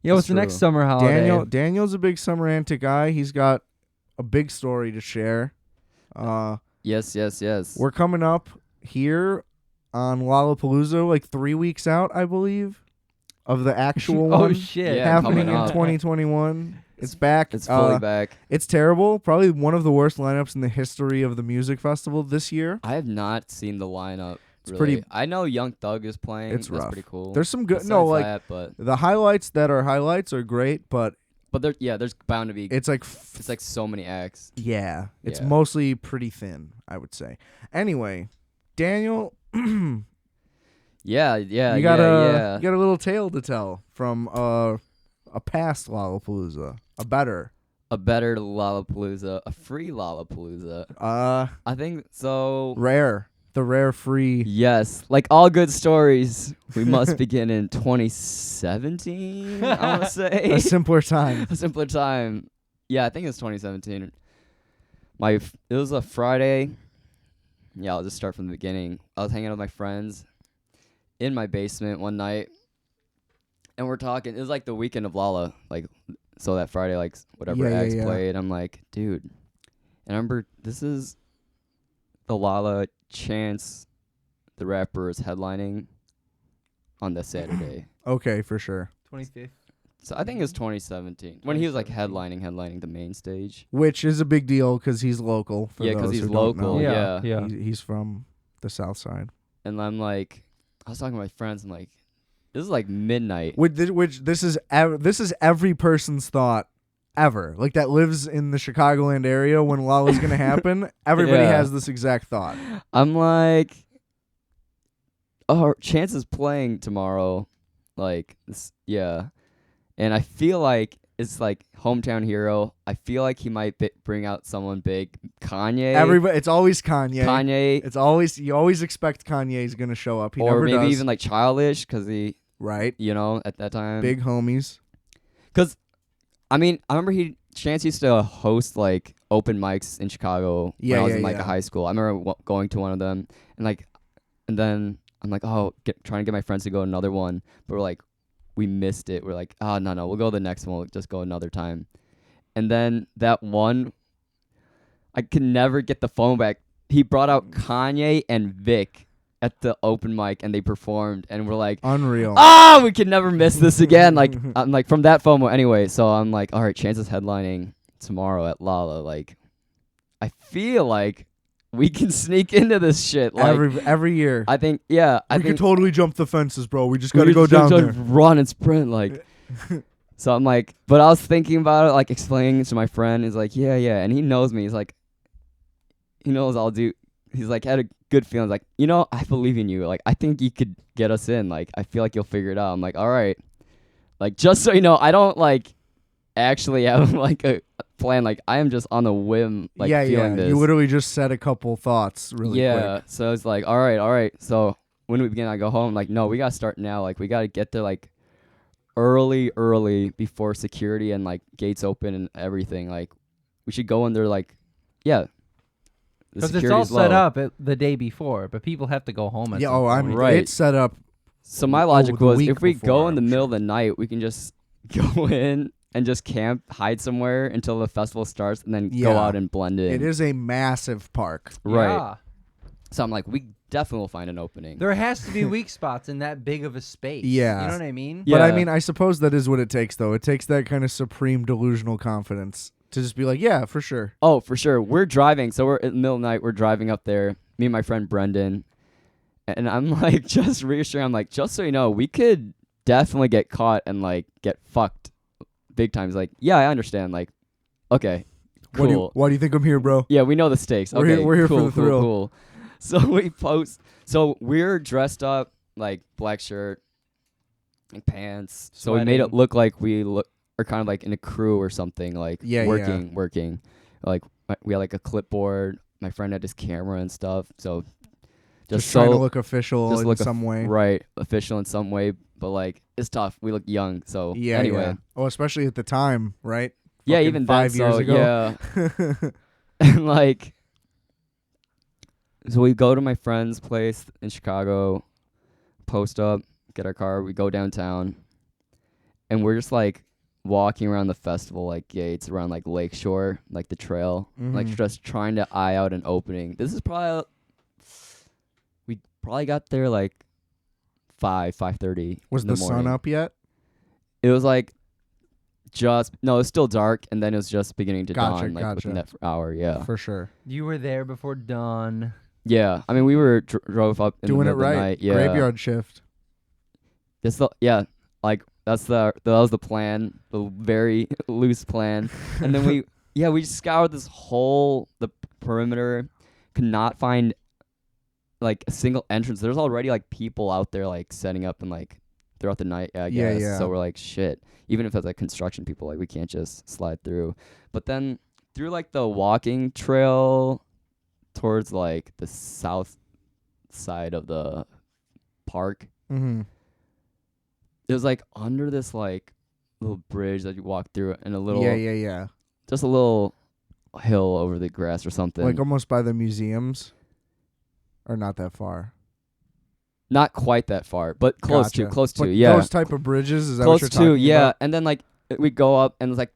Yeah, what's the true. next summer holiday? Daniel's a big summer antic guy. He's got a big story to share. Yes. We're coming up here on Lollapalooza, like 3 weeks out, I believe, of the actual Oh one shit! Yeah, happening coming in up. 2021. It's back. It's fully back. It's terrible. Probably one of the worst lineups in the history of the music festival this year. I have not seen the lineup. It's really. pretty- I know Young Thug is playing. It's That's rough. pretty cool. There's some good. Besides No, like that, but the highlights that are highlights are great, but there's bound to be. it's like It's like so many acts. yeah, it's Yeah. mostly pretty thin, I would say. Anyway, Daniel, you Yeah. got a little tale to tell from a past Lollapalooza, a better. A better Lollapalooza, a free Lollapalooza. I think so. The rare free. Yes, like all good stories, we must begin in 2017. I want to say A simpler time. a simpler time. Yeah, I think it's 2017. It was a Friday. Yeah, I'll just start from the beginning. I was hanging out with my friends in my basement one night, and we're talking. It was like the weekend of Lala, like so that Friday, like whatever Yeah, acts yeah. played. I'm like, dude, and I remember this is the Lala Chance, the rapper, is headlining on this Saturday. Okay, for sure. 25th. So I think it was 2017 when he was like headlining the main stage. Which is a big deal because he's local. For Yeah, 'cause those he's who don't local, know. yeah. yeah. He's from the South Side. And I'm like, I was talking to my friends. I'm like, this is like midnight. Which this is every person's thought ever. Like that lives in the Chicagoland area when Lala's gonna happen. Everybody Yeah. has this exact thought. I'm like, oh, Chance is playing tomorrow. Like, yeah. And I feel like it's like hometown hero. I feel like he might bring out someone big. Kanye. Everybody, it's always Kanye. Kanye. It's always you always expect Kanye's gonna show up. He Or never maybe does. even like Childish, because he, right. you know, at that time. Big homies. Because, I mean, I remember Chance used to host like open mics in Chicago Yeah, when I was yeah, in like yeah. a high school. I remember going to one of them, and then I'm like, oh, trying to get my friends to go to another one, but we're like, we missed it. We're like, oh no, we'll go to the next one. We'll just go another time. And then that one, I can never get the phone back. He brought out Kanye and Vic at the open mic, and they performed, and we're like, Unreal. oh, we can never miss this again. Like, I'm like, from that FOMO anyway. So I'm like, all right, Chance is headlining tomorrow at Lala. Like, I feel like we can sneak into this shit. Like, every year. I think, yeah, I we think can totally jump the fences, bro. We just we gotta go just down gotta there. run and sprint. Like, so I'm like, but I was thinking about it, like explaining to my friend. He's like, yeah, and he knows me. He's like, he knows I'll do. He's like, had a good feeling. Like, you know, I believe in you. Like, I think you could get us in. Like, I feel like you'll figure it out. I'm like, all right. Like, just so you know, I don't like actually have like a plan. Like, I am just on a whim. Like, feeling this. You literally just said a couple thoughts really quick. So it's like, all right. So when do we begin? I go home. I'm like, no, we gotta start now. Like, we gotta get there like early before security and like gates open and everything. Like, we should go in there. Like, yeah. Because it's all set up the day before, but people have to go home at Yeah, some I point. mean, Right. it's set up. So my logic the was, week if we before, go in the I'm middle of the night, we can just go in and just camp, hide somewhere until the festival starts, and then go Yeah. out and blend in. It is a massive park. Right. Yeah. So I'm like, we definitely will find an opening. There has to be weak spots in that big of a space. Yeah. You know what I mean? Yeah. But I mean, I suppose that is what it takes, though. It takes that kind of supreme delusional confidence to just be like, yeah, for sure. Oh, for sure. We're driving. So we're in the middle of the night. We're driving up there. Me and my friend Brendan. And I'm like, just reassuring. I'm like, just so you know, we could definitely get caught and like get fucked big time. He's like, yeah, I understand. Like, okay, cool. Why do you think I'm here, bro? Yeah, we know the stakes. We're Okay, here- we're here for cool, the thrill. Cool. So we post. So we're dressed up like black shirt and pants. So we made it Sweating. look like we are kind of like in a crew or something, like Yeah, working. Like we had like a clipboard. My friend had his camera and stuff. So Just trying to look official just in look some way. right, official in some way. But like it's tough. We look young. So Yeah. anyway. Yeah. Oh, especially at the time, right? Yeah, Fucking even 5 then, years so, ago. Yeah. And like, so we go to my friend's place in Chicago, post up, get our car, we go downtown, and we're just like walking around the festival like gates around like Lakeshore, like the trail, like Mhm. just trying to eye out an opening. This is probably we probably got there like 5:30. Was the sun up yet? It was like it was still dark, and then it was just beginning to dawn, like within that hour. Yeah, For sure. You were there before dawn. yeah. I mean, we were drove up in Doing the it middle of the right. night. Yeah, Graveyard shift. like that was the plan, the very loose plan, and then we scoured this whole the perimeter, could not find like a single entrance. There's already like people out there like setting up and like throughout the night, I Yeah, guess. yeah. So we're like, shit. Even if it's like construction people, like we can't just slide through. But then through like the walking trail towards like the south side of the park, Mm-hmm. it was like under this like little bridge that you walk through, and a little Yeah. just a little hill over the grass or something. Like almost by the museums, or not that far. Not quite that far, but close Gotcha. to, But yeah. Those type of bridges, is that Close what you're to, talking yeah. about? And then like we go up, and it's like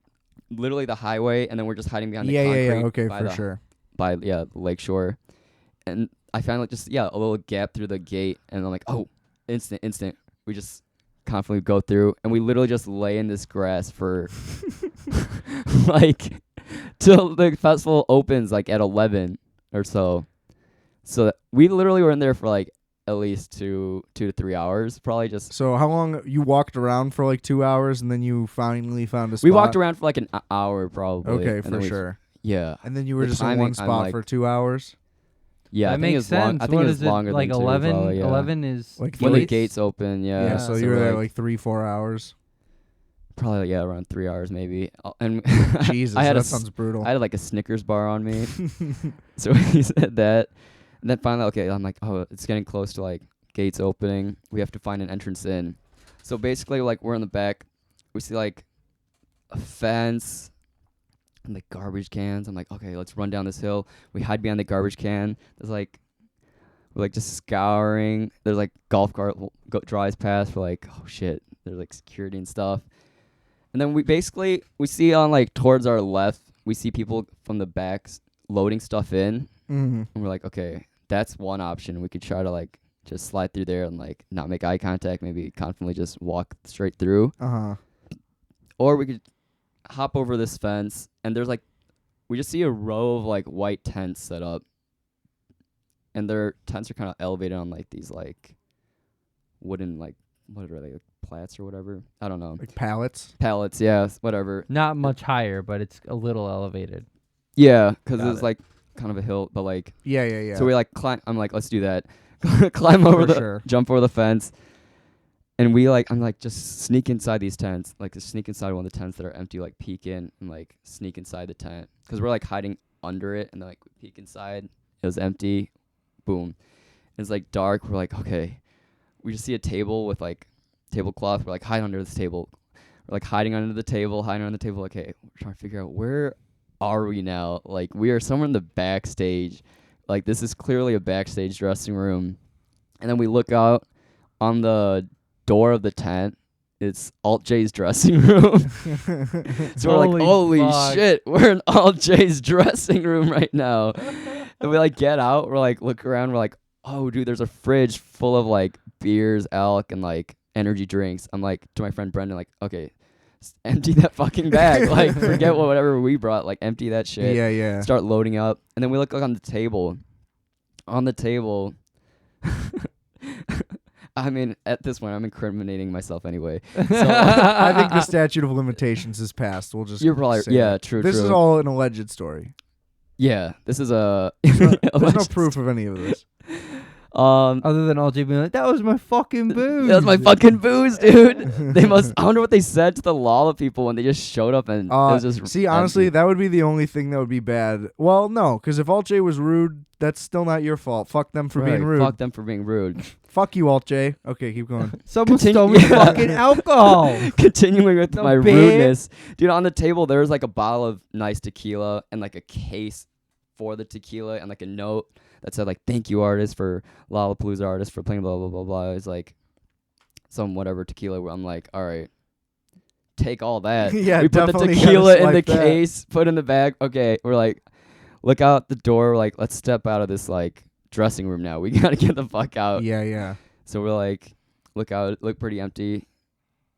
literally the highway, and then we're just hiding behind the concrete. Yeah. Okay, by for the, sure. By the lakeshore, and I found like just a little gap through the gate, and I'm like, oh, instant. We just confidently go through, and we literally just lay in this grass for like till the festival opens like at 11 or so. So we literally were in there for like at least 2 to 3 hours, probably just. So how long you walked around for like 2 hours, and then you finally found a spot? We walked around for like an hour probably. Okay, and for then sure. Yeah. And then you were The just in timing, one I'm spot like- for 2 hours. Yeah, That I think makes it's long. sense. I think What it's is it, longer like than 2, 11? probably, yeah. 11 is Like When the Gates? gates open, yeah. Yeah, so so you were we're there like 3-4 hours. probably around 3 hours maybe. And Jesus, I had that sounds brutal. I had like a Snickers bar on me. So he said that. And then finally, okay, I'm like, oh, it's getting close to like gates opening. We have to find an entrance in. So basically, like, we're in the back. We see like a fence and like garbage cans. I'm like, okay, let's run down this hill. We hide behind the garbage can. There's like, we're like just scouring. There's like golf cart drives past. We're like, oh shit. There's like security and stuff. And then we see on like towards our left, we see people from the back loading stuff in. Mm-hmm. And we're like, okay, that's one option. We could try to like just slide through there and like not make eye contact, maybe confidently just walk straight through. Uh-huh. Or we could hop over this fence, and there's like, we just see a row of like white tents set up. And their tents are kind of elevated on like these like wooden, like, what are they, like plats or whatever? I don't know. Like pallets? Pallets, yeah, whatever. not much higher, but it's a little elevated. Yeah, because Got it's it. like kind of a hill, but like, Yeah. so we like climb. I'm like, let's do that. Climb over jump over the fence, and I'm like, just sneak inside these tents, like just sneak inside one of the tents that are empty, like peek in and like sneak inside the tent, because we're like hiding under it, and then like we peek inside, it was empty, boom, it's like dark. We're like, okay, we just see a table with like tablecloth. We're like, hide under this table. We're like hiding under the table. Okay, we're trying to figure out where are we now. Like, we are somewhere in the backstage. Like, this is clearly a backstage dressing room. And then we look out on the door of the tent. It's Alt J's dressing room. So we're like, holy shit, we're in Alt J's dressing room right now. And we like get out. We're like, look around. We're like, oh, dude, there's a fridge full of like beers, elk, and like energy drinks. I'm like, to my friend Brendan, like, okay, empty that fucking bag. Like, forget whatever we brought. Like, empty that shit. Yeah. Start loading up. And then we look like on the table. On the table. I mean, at this point, I'm incriminating myself anyway. So I think the statute of limitations is passed. We'll just you're probably say yeah, that. true. This true. is all an alleged story. Yeah, this is a. There's no proof of any of this. Other than LJ being like, that was my fucking booze. That was my fucking booze, dude. They must. I wonder what they said to the Lolla people when they just showed up and it was just. See, honestly, empty. that would be the only thing that would be bad. Well, no, because if Alt J was rude, that's still not your fault. Fuck them for being Right, rude. Fuck them for being rude. Fuck you, Alt J. Okay, keep going. Someone Continue- stole me yeah. fucking alcohol. Continuing with No my beer? rudeness, dude. On the table, there was like a bottle of nice tequila and like a case for the tequila and like a note that said like "Thank you, artist, for Lollapalooza artist for playing blah blah blah blah." It was like some whatever tequila. Where I'm like, all right, take all that. Yeah, we put the definitely tequila gotta in the swipe that. case, put in the bag. Okay, we're like, look out the door. We're like, let's step out of this like dressing room now. We gotta get the fuck out. Yeah. So we're like, look out, look pretty empty.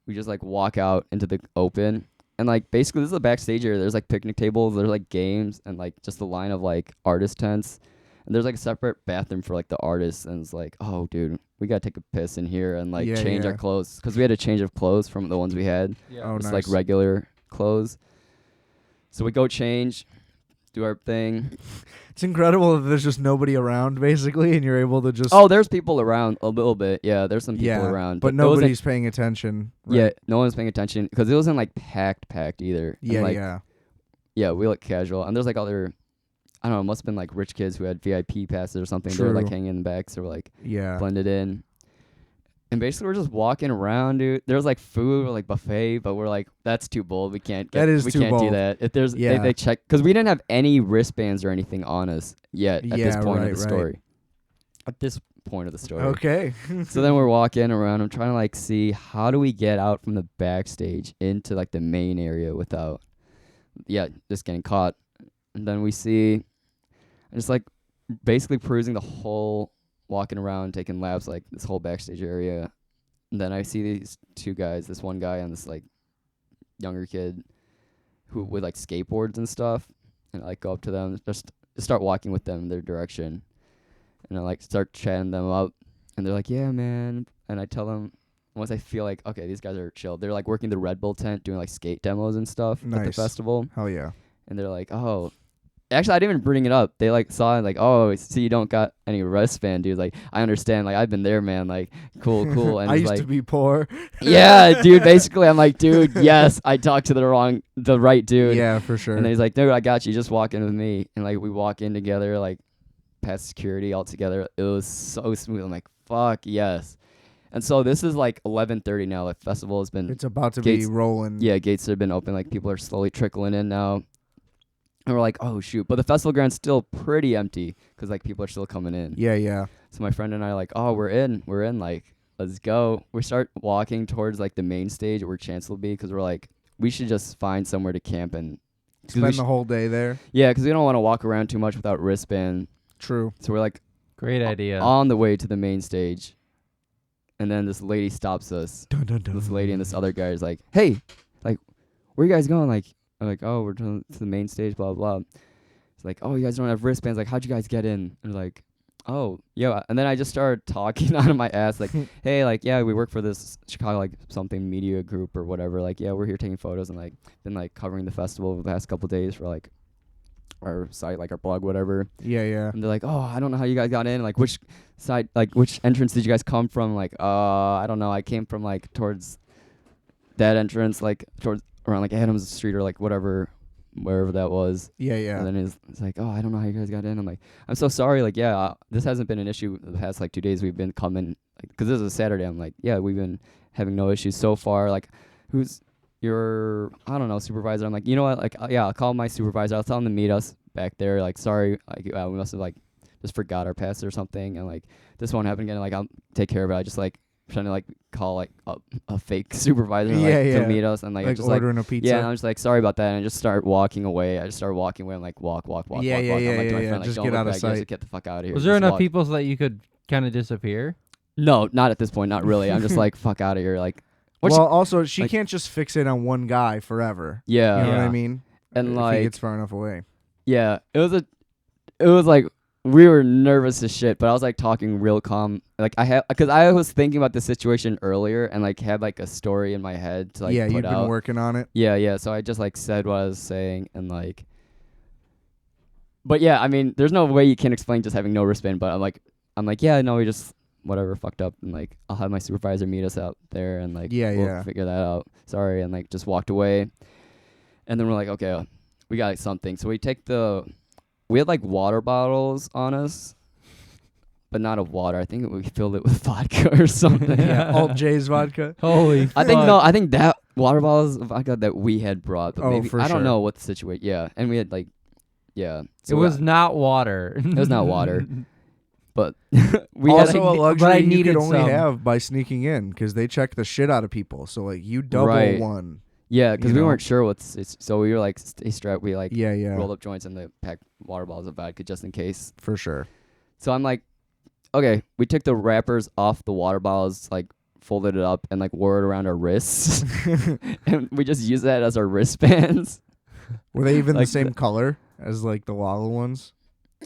We just like walk out into the open. And like basically this is a backstage area. There's like picnic tables, there's like games and like just a line of like artist tents. And there's like a separate bathroom for like the artists. And it's like, oh dude, we gotta take a piss in here and like Yeah, change our yeah. clothes. Cause we had a change of clothes from the ones we had. Oh, It's nice. like regular clothes. So we go change, do our thing. It's incredible that there's just nobody around, basically, and you're able to just. Oh, there's people around a little bit. Yeah, there's some people yeah, around. but it wasn't- nobody's paying attention. Right? Yeah, no one's paying attention because it wasn't like packed either. And, Yeah, like, yeah. Yeah, we look casual. And there's like other, I don't know, must have been like rich kids who had VIP passes or something. They were like True. hanging in the back, so we're like Yeah. blended in. And basically we're just walking around, dude. There's like food, like buffet, but we're like, that's too bold. We can't get, That is we too can't do bold. that. If there's, Yeah. they check, because we didn't have any wristbands or anything on us yet at this Yeah, point right, of the right. story. At this point of the story. Okay. So then we're walking around. I'm trying to like see how do we get out from the backstage into like the main area without, just getting caught. And then we see, just like basically perusing the whole, walking around, taking laps like this whole backstage area. And then I see these two guys, this one guy and this like younger kid, who with like skateboards and stuff. And I like go up to them, just start walking with them in their direction. And I like start chatting them up, and they're like, "Yeah, man." And I tell them once I feel like, okay, these guys are chill. They're like working the Red Bull tent, doing like skate demos and stuff at the Nice. festival. Hell yeah. And they're like, "Oh." Actually, I didn't even bring it up. They like saw it, like, "Oh, see, you don't got any wristband, dude." Like, I understand. Like, I've been there, man. Like, cool. And I it's used like, to be poor. yeah, dude. Basically, I'm like, dude, yes, I talked to the right dude. Yeah, for sure. And then he's like, "Dude, I got you. Just walk in with me." And like we walk in together, like past security all together. It was so smooth. I'm like, "Fuck yes." And so this is like 11:30 now. Like festival has been It's about to Gates- be rolling. yeah, gates have been open. Like people are slowly trickling in now. And we're like, "Oh shoot!" But the festival ground's still pretty empty because like people are still coming in. Yeah. So my friend and I are like, "Oh, we're in. Like, let's go." We start walking towards like the main stage where Chance will be because we're like, we should just find somewhere to camp and 'cause we Spend sh- the whole day there. yeah, because we don't want to walk around too much without wristband. True. So we're like Great idea. on the way to the main stage, and then this lady stops us. Dun, dun, dun. This lady and this other guy is like, "Hey, like, where you guys going?" Like, I'm like, "Oh, we're to the main stage, blah blah." It's like, "Oh, you guys don't have wristbands. Like, how'd you guys get in?" And we're like, "Oh, yeah." And then I just started talking out of my ass, like, "Hey, like, yeah, we work for this Chicago like something media group or whatever. Like, yeah, we're here taking photos and like been like covering the festival over the past couple days for like our site, like our blog, whatever." Yeah. And they're like, "Oh, I don't know how you guys got in. Like, which side, like, which entrance did you guys come from?" Like, I don't know. I came from like towards that entrance, like towards around like Adams Street or like whatever, wherever that was. Yeah. And then it's like, "Oh, I don't know how you guys got in." I'm like, "I'm so sorry. Like, yeah, this hasn't been an issue the past like 2 days. We've been coming, like, 'cause this is a Saturday." I'm like, "Yeah, we've been having no issues so far. Like, who's your, I don't know, supervisor?" I'm like, "You know what? Like, yeah, I'll call my supervisor. I'll tell him to meet us back there. Like, sorry, like, we must have like just forgot our pass or something, and like this won't happen again. Like, I'll take care of it." I just like trying to like call like a fake supervisor like, Yeah. to meet us, and like, I Like just like, ordering a pizza. yeah, and I'm just like, "Sorry about that," and I just start walking away. I just start walking away and like walk. Yeah, I'm like yeah, to my yeah, friend, yeah. like, Just "Don't get look out of back, sight. just get the fuck out of here." Was there Just enough walk. people so that you could kind of disappear? No, not at this point. Not really. I'm just like, fuck out of here. Like, which, Well, also, she like- can't just fixate on one guy forever. yeah. You know what I Yeah. mean? And if like, he gets far enough away. yeah, it was like we were nervous as shit, but I was like talking real calm. Like because I was thinking about the situation earlier and like had like a story in my head to like yeah, put you've out. been working on it. Yeah. So I just like said what I was saying and like, but yeah, I mean, there's no way you can explain just having no wristband. But I'm like, I'm like, yeah, no, we just whatever fucked up, and like I'll have my supervisor meet us out there, and like we'll figure that out. Sorry, and like just walked away. And then we're like, okay, we got something. So we had like water bottles on us, but not of water. I think we filled it with vodka or something. Yeah, Alt J's vodka. Holy I think that water bottles of vodka that we had brought. But maybe, for I don't sure. know what the situation. Yeah, and we had like, yeah. So it was not water. It was not water. But we also had a luxury but I you needed could only some. have by sneaking in because they check the shit out of people. So like you double Right. one. yeah, because you we know? weren't sure so we were like stay strapped. We like Yeah, rolled up joints and they packed water bottles of vodka just in case. for sure. So I'm like, okay, we took the wrappers off the water bottles, like folded it up and like wore it around our wrists, and we just used that as our wristbands. Were they even the Like same color as like the Lala ones?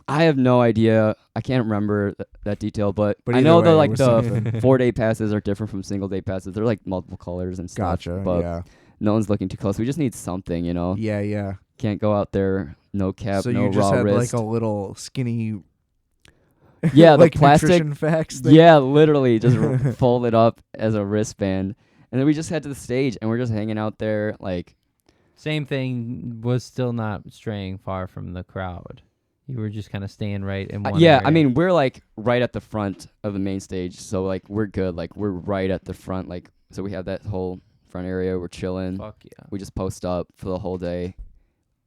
I have no idea. I can't remember that detail, but I either know way, the it like was the something. 4-day passes are different from single-day passes. They're like multiple colors and stuff. Gotcha. But Yeah. no one's looking too close. We just need something, you know. Yeah, yeah. Can't go out there, no cap, So no you just raw had wrist. like a little skinny Yeah, like the plastic. nutrition facts thing. Yeah, literally just fold it up as a wristband, and then we just head to the stage, and we're just hanging out there. Like, Same thing was still not straying far from the crowd. You were just kind of staying right in one yeah, area. I mean, we're like right at the front of the main stage, so like we're good. Like we're right at the front. Like so, we have that whole front area. We're chilling. Fuck yeah. We just post up for the whole day.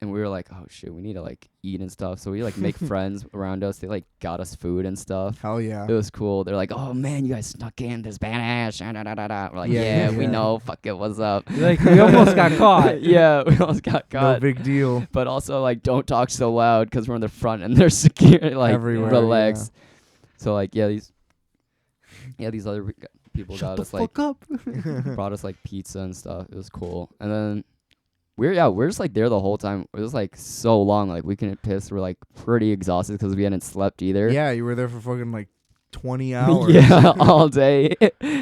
And we were like, oh shit, we need to like eat and stuff. So we like make friends around us. They like got us food and stuff. Hell yeah. It was cool. They're like, oh man, you guys snuck in this badass. Da, da, da, da. We're like, Yeah, yeah, we yeah. know. Fuck it, what's up? Like, we almost got caught. Yeah, we almost got No caught. big deal. But also like, don't talk so loud because we're in the front and they're secure. Like, Everywhere, relax. So like, these other people Shut got the us like fuck up. brought us like pizza and stuff. It was cool. And then we're just like there the whole time. It was like so long. Like we couldn't piss. We're like pretty exhausted because we hadn't slept either. Yeah, you were there for fucking like 20 hours. Yeah, all day.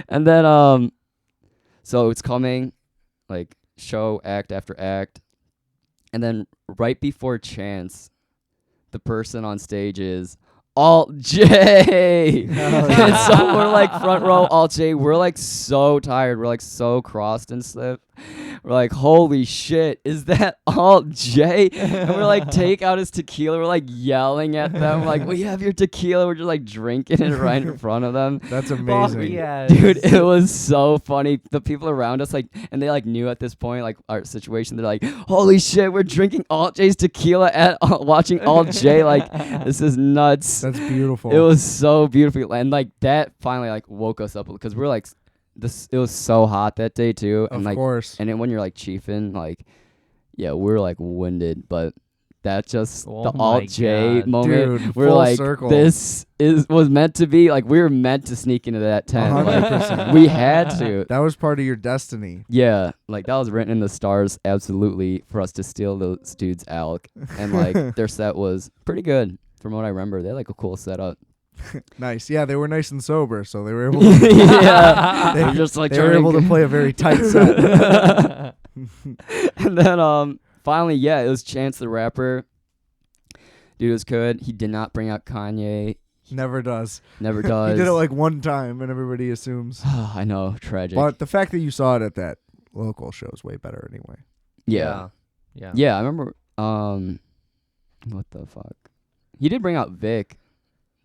And then so it's coming, like show act after act, and then right before chance, the person on stage is Alt J. And so we're like front row Alt J. We're like so tired. We're like so crossed and stiff. We're like, holy shit, is that Alt J? And we're like, take out his tequila. We're like yelling at them. We're like, we have your tequila. We're just like drinking it right in front of them. That's Fuck amazing. yeah. Dude, it was so funny. The people around us, like, and they like knew at this point, like our situation. They're like, "Holy shit, we're drinking Alt J's tequila at watching Alt J. Like, this is nuts." That's beautiful. It was so beautiful, and like that finally like woke us up because we're like, this. It was so hot that day too, and of like, course. and then when you're like chiefing, like, yeah, we're like winded, but. That's just Oh the my Alt J God. moment. Dude, We're full like, circle. this was meant to be. Like, we were meant to sneak into that tent. Like, 100%. we had to. That was part of your destiny. Yeah, like that was written in the stars, absolutely, for us to steal those dudes' alk. And like their set was pretty good, from what I remember. They had like a cool setup. Nice. Yeah, they were nice and sober, so they were able to, Yeah, they, They're just like they were able to play a very tight set. And then finally, yeah, it was Chance the Rapper. Dude was good. He did not bring out Kanye. Never does. Never does. He did it like one time, and everybody assumes. I know, tragic. But the fact that you saw it at that local show is way better anyway. yeah. Yeah. Yeah, I remember. What the fuck? He did bring out Vic.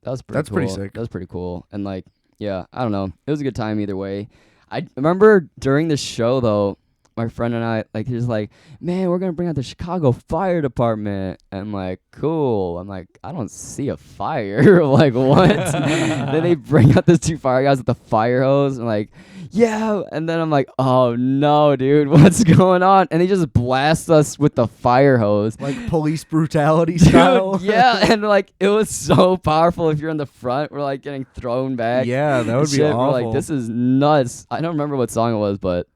That was pretty. That's pretty cool. sick. That was pretty cool. And like, yeah, I don't know. It was a good time either way. I remember during the show though, my friend and I like he's like, man, we're gonna bring out the Chicago Fire Department. And I'm like, cool. I'm like, I don't see a fire. Like what? Then they bring out those two fire guys with the fire hose. And like, yeah. And then I'm like, oh no, dude, what's going on? And they just blast us with the fire hose. Like police brutality style. Dude, yeah, and like it was so powerful. If you're in the front, we're like getting thrown back. Yeah, that would be Shit, awful. We're like, this is nuts. I don't remember what song it was, but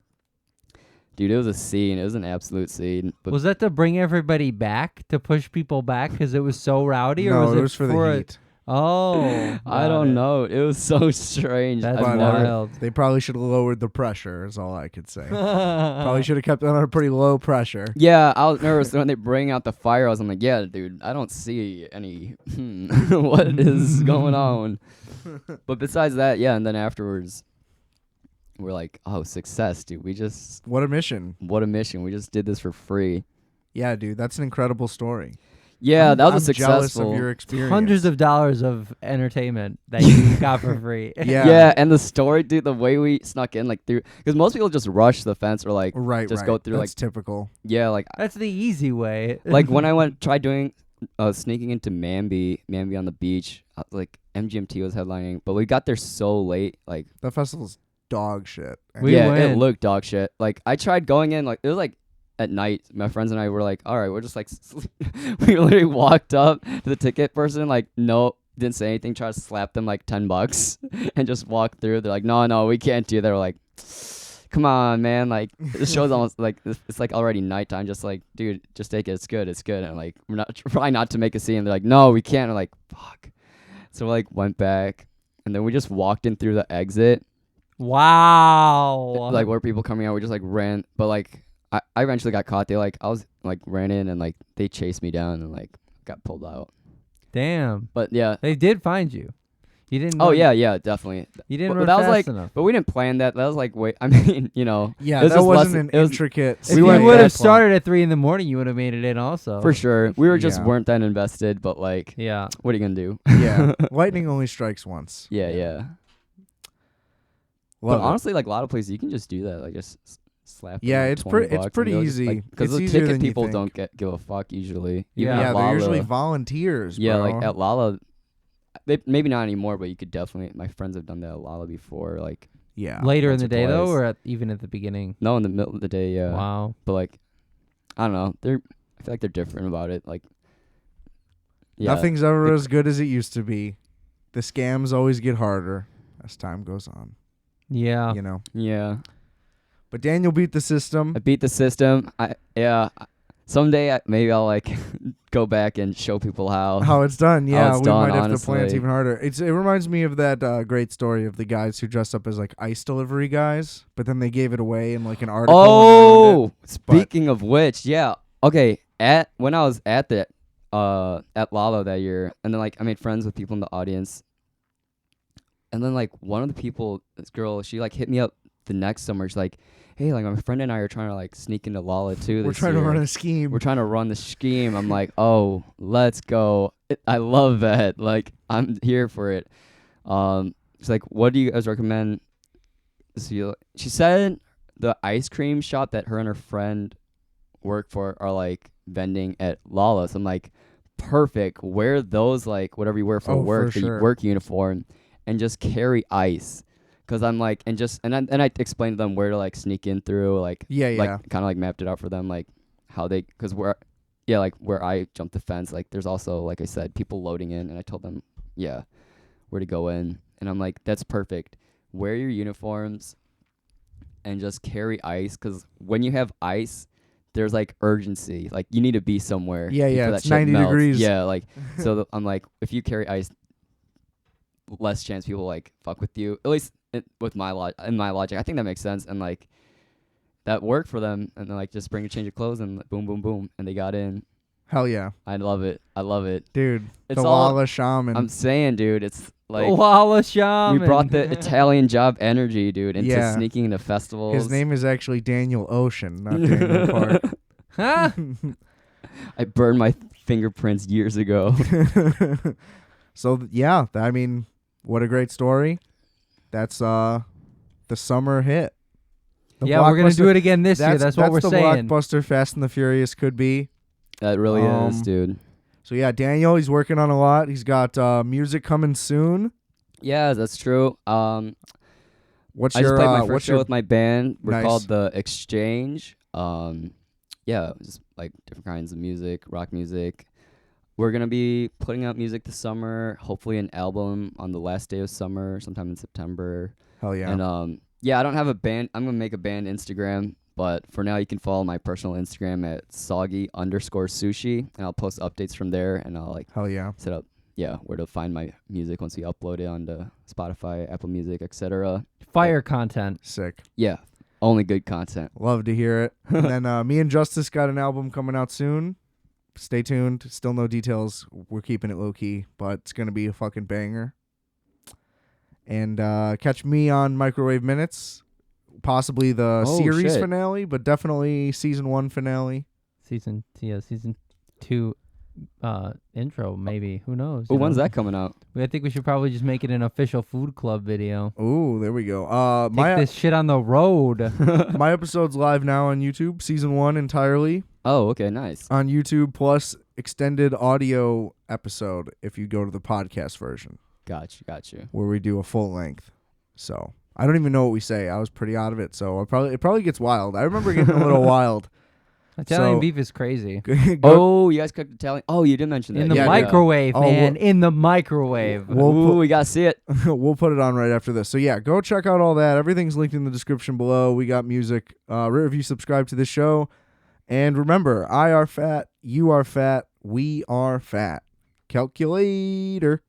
dude, it was a scene. It was an absolute scene. But Was that to bring everybody back, to push people back because it was so rowdy, or No, was it was for the heat. Oh, I got don't it. know. It was so strange. That's But, wild. They probably should have lowered the pressure. Is all I could say. Probably should have kept it on a pretty low pressure. Yeah, I was nervous when they bring out the fire. I was like, yeah, dude, I don't see any. What is going on? But besides that, yeah, and then afterwards, we're like, oh, success, dude. What a mission. What a mission. We just did this for free. Yeah, dude, that's an incredible story. Yeah, that was I'm a jealous successful. of your experience. Hundreds of dollars of entertainment that you got for free. Yeah. Yeah, and the story, dude, the way we snuck in, like through, because most people just rush the fence or like, right, just right. go through, That's like- typical. yeah, like That's the easy way. like when I tried doing sneaking into Mambi on the beach, like MGMT was headlining, but we got there so late, like That festival's dog shit. And We yeah, it went. looked dog shit. Like I tried going in, like it was like at night. My friends and I were like, all right, we're just like we literally walked up to the ticket person, like no, didn't say anything, tried to slap them like $10 and just walk through. They're like, no, we can't do that. We're like, come on, man, like the show's almost like it's like already nighttime. Just like, dude, just take it. It's good. And like we're not trying not to make a scene. They're like, no, we can't. I'm like, fuck. So we like went back, and then we just walked in through the exit, Wow. like where people coming out. We just like ran, but like I eventually got caught. I was like ran in, and like they chased me down and like got pulled out. Damn. But yeah. They did find you. You didn't. Oh run- yeah, definitely. You didn't But run that was fast like, enough. but we didn't plan that. That was like, wait, I mean, you know, Yeah, it was that just wasn't less- an it was- intricate. If we you weren't would have that plan. started at 3 a.m, you would have made it in also. for sure. We were just Yeah. weren't that invested, but like, Yeah. what are you gonna do? Yeah, lightning only strikes once. Yeah. Love But it. honestly, like a lot of places, you can just do that. Like just slap. them, Yeah, like, it's 20 pretty- it's bucks and pretty they'll just, easy. like, 'cause It's the easier ticket than you people think. don't give a fuck usually. Yeah. Even Yeah, at they're usually Lala- volunteers. Yeah, bro. like at Lala, maybe not anymore, but you could definitely. My friends have done that at Lala before. Like yeah. Later in once the or day though, twice. or even at the beginning. no, in the middle of the day, yeah. Wow. But like, I don't know. I feel like they're different about it. Like, yeah. Nothing's ever as good as it used to be. The scams always get harder as time goes on. Yeah. You know. Yeah. But Daniel beat the system. I beat the system. Someday maybe I'll like go back and show people How it's done, yeah. it's We done, might have to plan it honestly. even harder. It reminds me of that great story of the guys who dressed up as like ice delivery guys, but then they gave it away in like an article. and ruined Oh, speaking of which, yeah. Okay, when I was at at Lalo that year, and then like I made friends with people in the audience, and then like one of the people, this girl, she like hit me up the next summer. She's like, "Hey, like my friend and I are trying to like sneak into Lala too. We're this trying to year. run a scheme. We're trying to run the scheme." I'm like, "Oh, let's go! I love that. Like, I'm here for it." She's like, "What do you guys recommend?" So she said the ice cream shop that her and her friend work for are like vending at Lala. So I'm like, perfect. Wear those like whatever you wear for Oh, work, for the sure. work uniform, and just carry ice. Cause I'm like, and I explained to them where to like sneak in through, like Yeah. like kind of like mapped it out for them, like how they, cause where I jumped the fence, like there's also, like I said, people loading in, and I told them, yeah, where to go in, and I'm like, that's perfect. Wear your uniforms, and just carry ice, cause when you have ice, there's like urgency, like you need to be somewhere. Yeah, before it's that shit 90 melts. degrees. Yeah, like so. I'm like, if you carry ice, less chance people like fuck with you. At least with my logic, I think that makes sense, and like that worked for them. And then like just bring a change of clothes and boom, boom, boom, and they got in. Hell yeah. I love it. Dude, It's the all- Lala Shaman. I'm saying, dude, it's like Lala Shaman. we brought the Italian job energy, dude, into Yeah. sneaking into festivals. His name is actually Daniel Ocean, not Daniel Park. Huh? I burned my fingerprints years ago. So yeah, I mean, what a great story. That's the summer hit. The Yeah, we're gonna do blockbuster- it again this year. That's what we're the saying. blockbuster Fast and the Furious could be. That really is, dude. So yeah, Daniel, he's working on a lot. He's got music coming soon. Yeah, that's true. What's I your just played my what's first show your with my band. We're Nice. called The Exchange. Yeah, just like different kinds of music, rock music. We're gonna be putting out music this summer. Hopefully, an album on the last day of summer, sometime in September. hell yeah. And yeah, I don't have a band. I'm gonna make a band Instagram, but for now, you can follow my personal Instagram at soggy_sushi, and I'll post updates from there. And I'll like Hell yeah. set up where to find my music once we upload it onto Spotify, Apple Music, etc. Fire content. Sick. Yeah, only good content. Love to hear it. And then me and Justice got an album coming out soon. Stay tuned. Still no details. We're keeping it low key, but it's gonna be a fucking banger. And catch me on Microwave Minutes, possibly the series shit. finale, but definitely season 1 finale. Season 2 intro, maybe. Who knows? Oh, you when's know? that coming out? I think we should probably just make it an official food club video. Ooh, there we go. Take this shit on the road. My episode's live now on YouTube. Season 1 entirely Oh, okay, nice. on YouTube, plus extended audio episode if you go to the podcast version, Got you. where we do a full length. So I don't even know what we say. I was pretty out of it, so it probably gets wild. I remember getting a little wild. Italian So- beef is crazy. Go- Oh, you guys cooked Italian? Oh, you did mention that. In the Yeah, microwave, Oh, man. In the microwave. We'll Ooh, put- we gotta see it. We'll put it on right after this. So yeah, go check out all that. Everything's linked in the description below. We got music. Rate, review, subscribe to this show. And remember, I are fat, you are fat, we are fat. Calculator.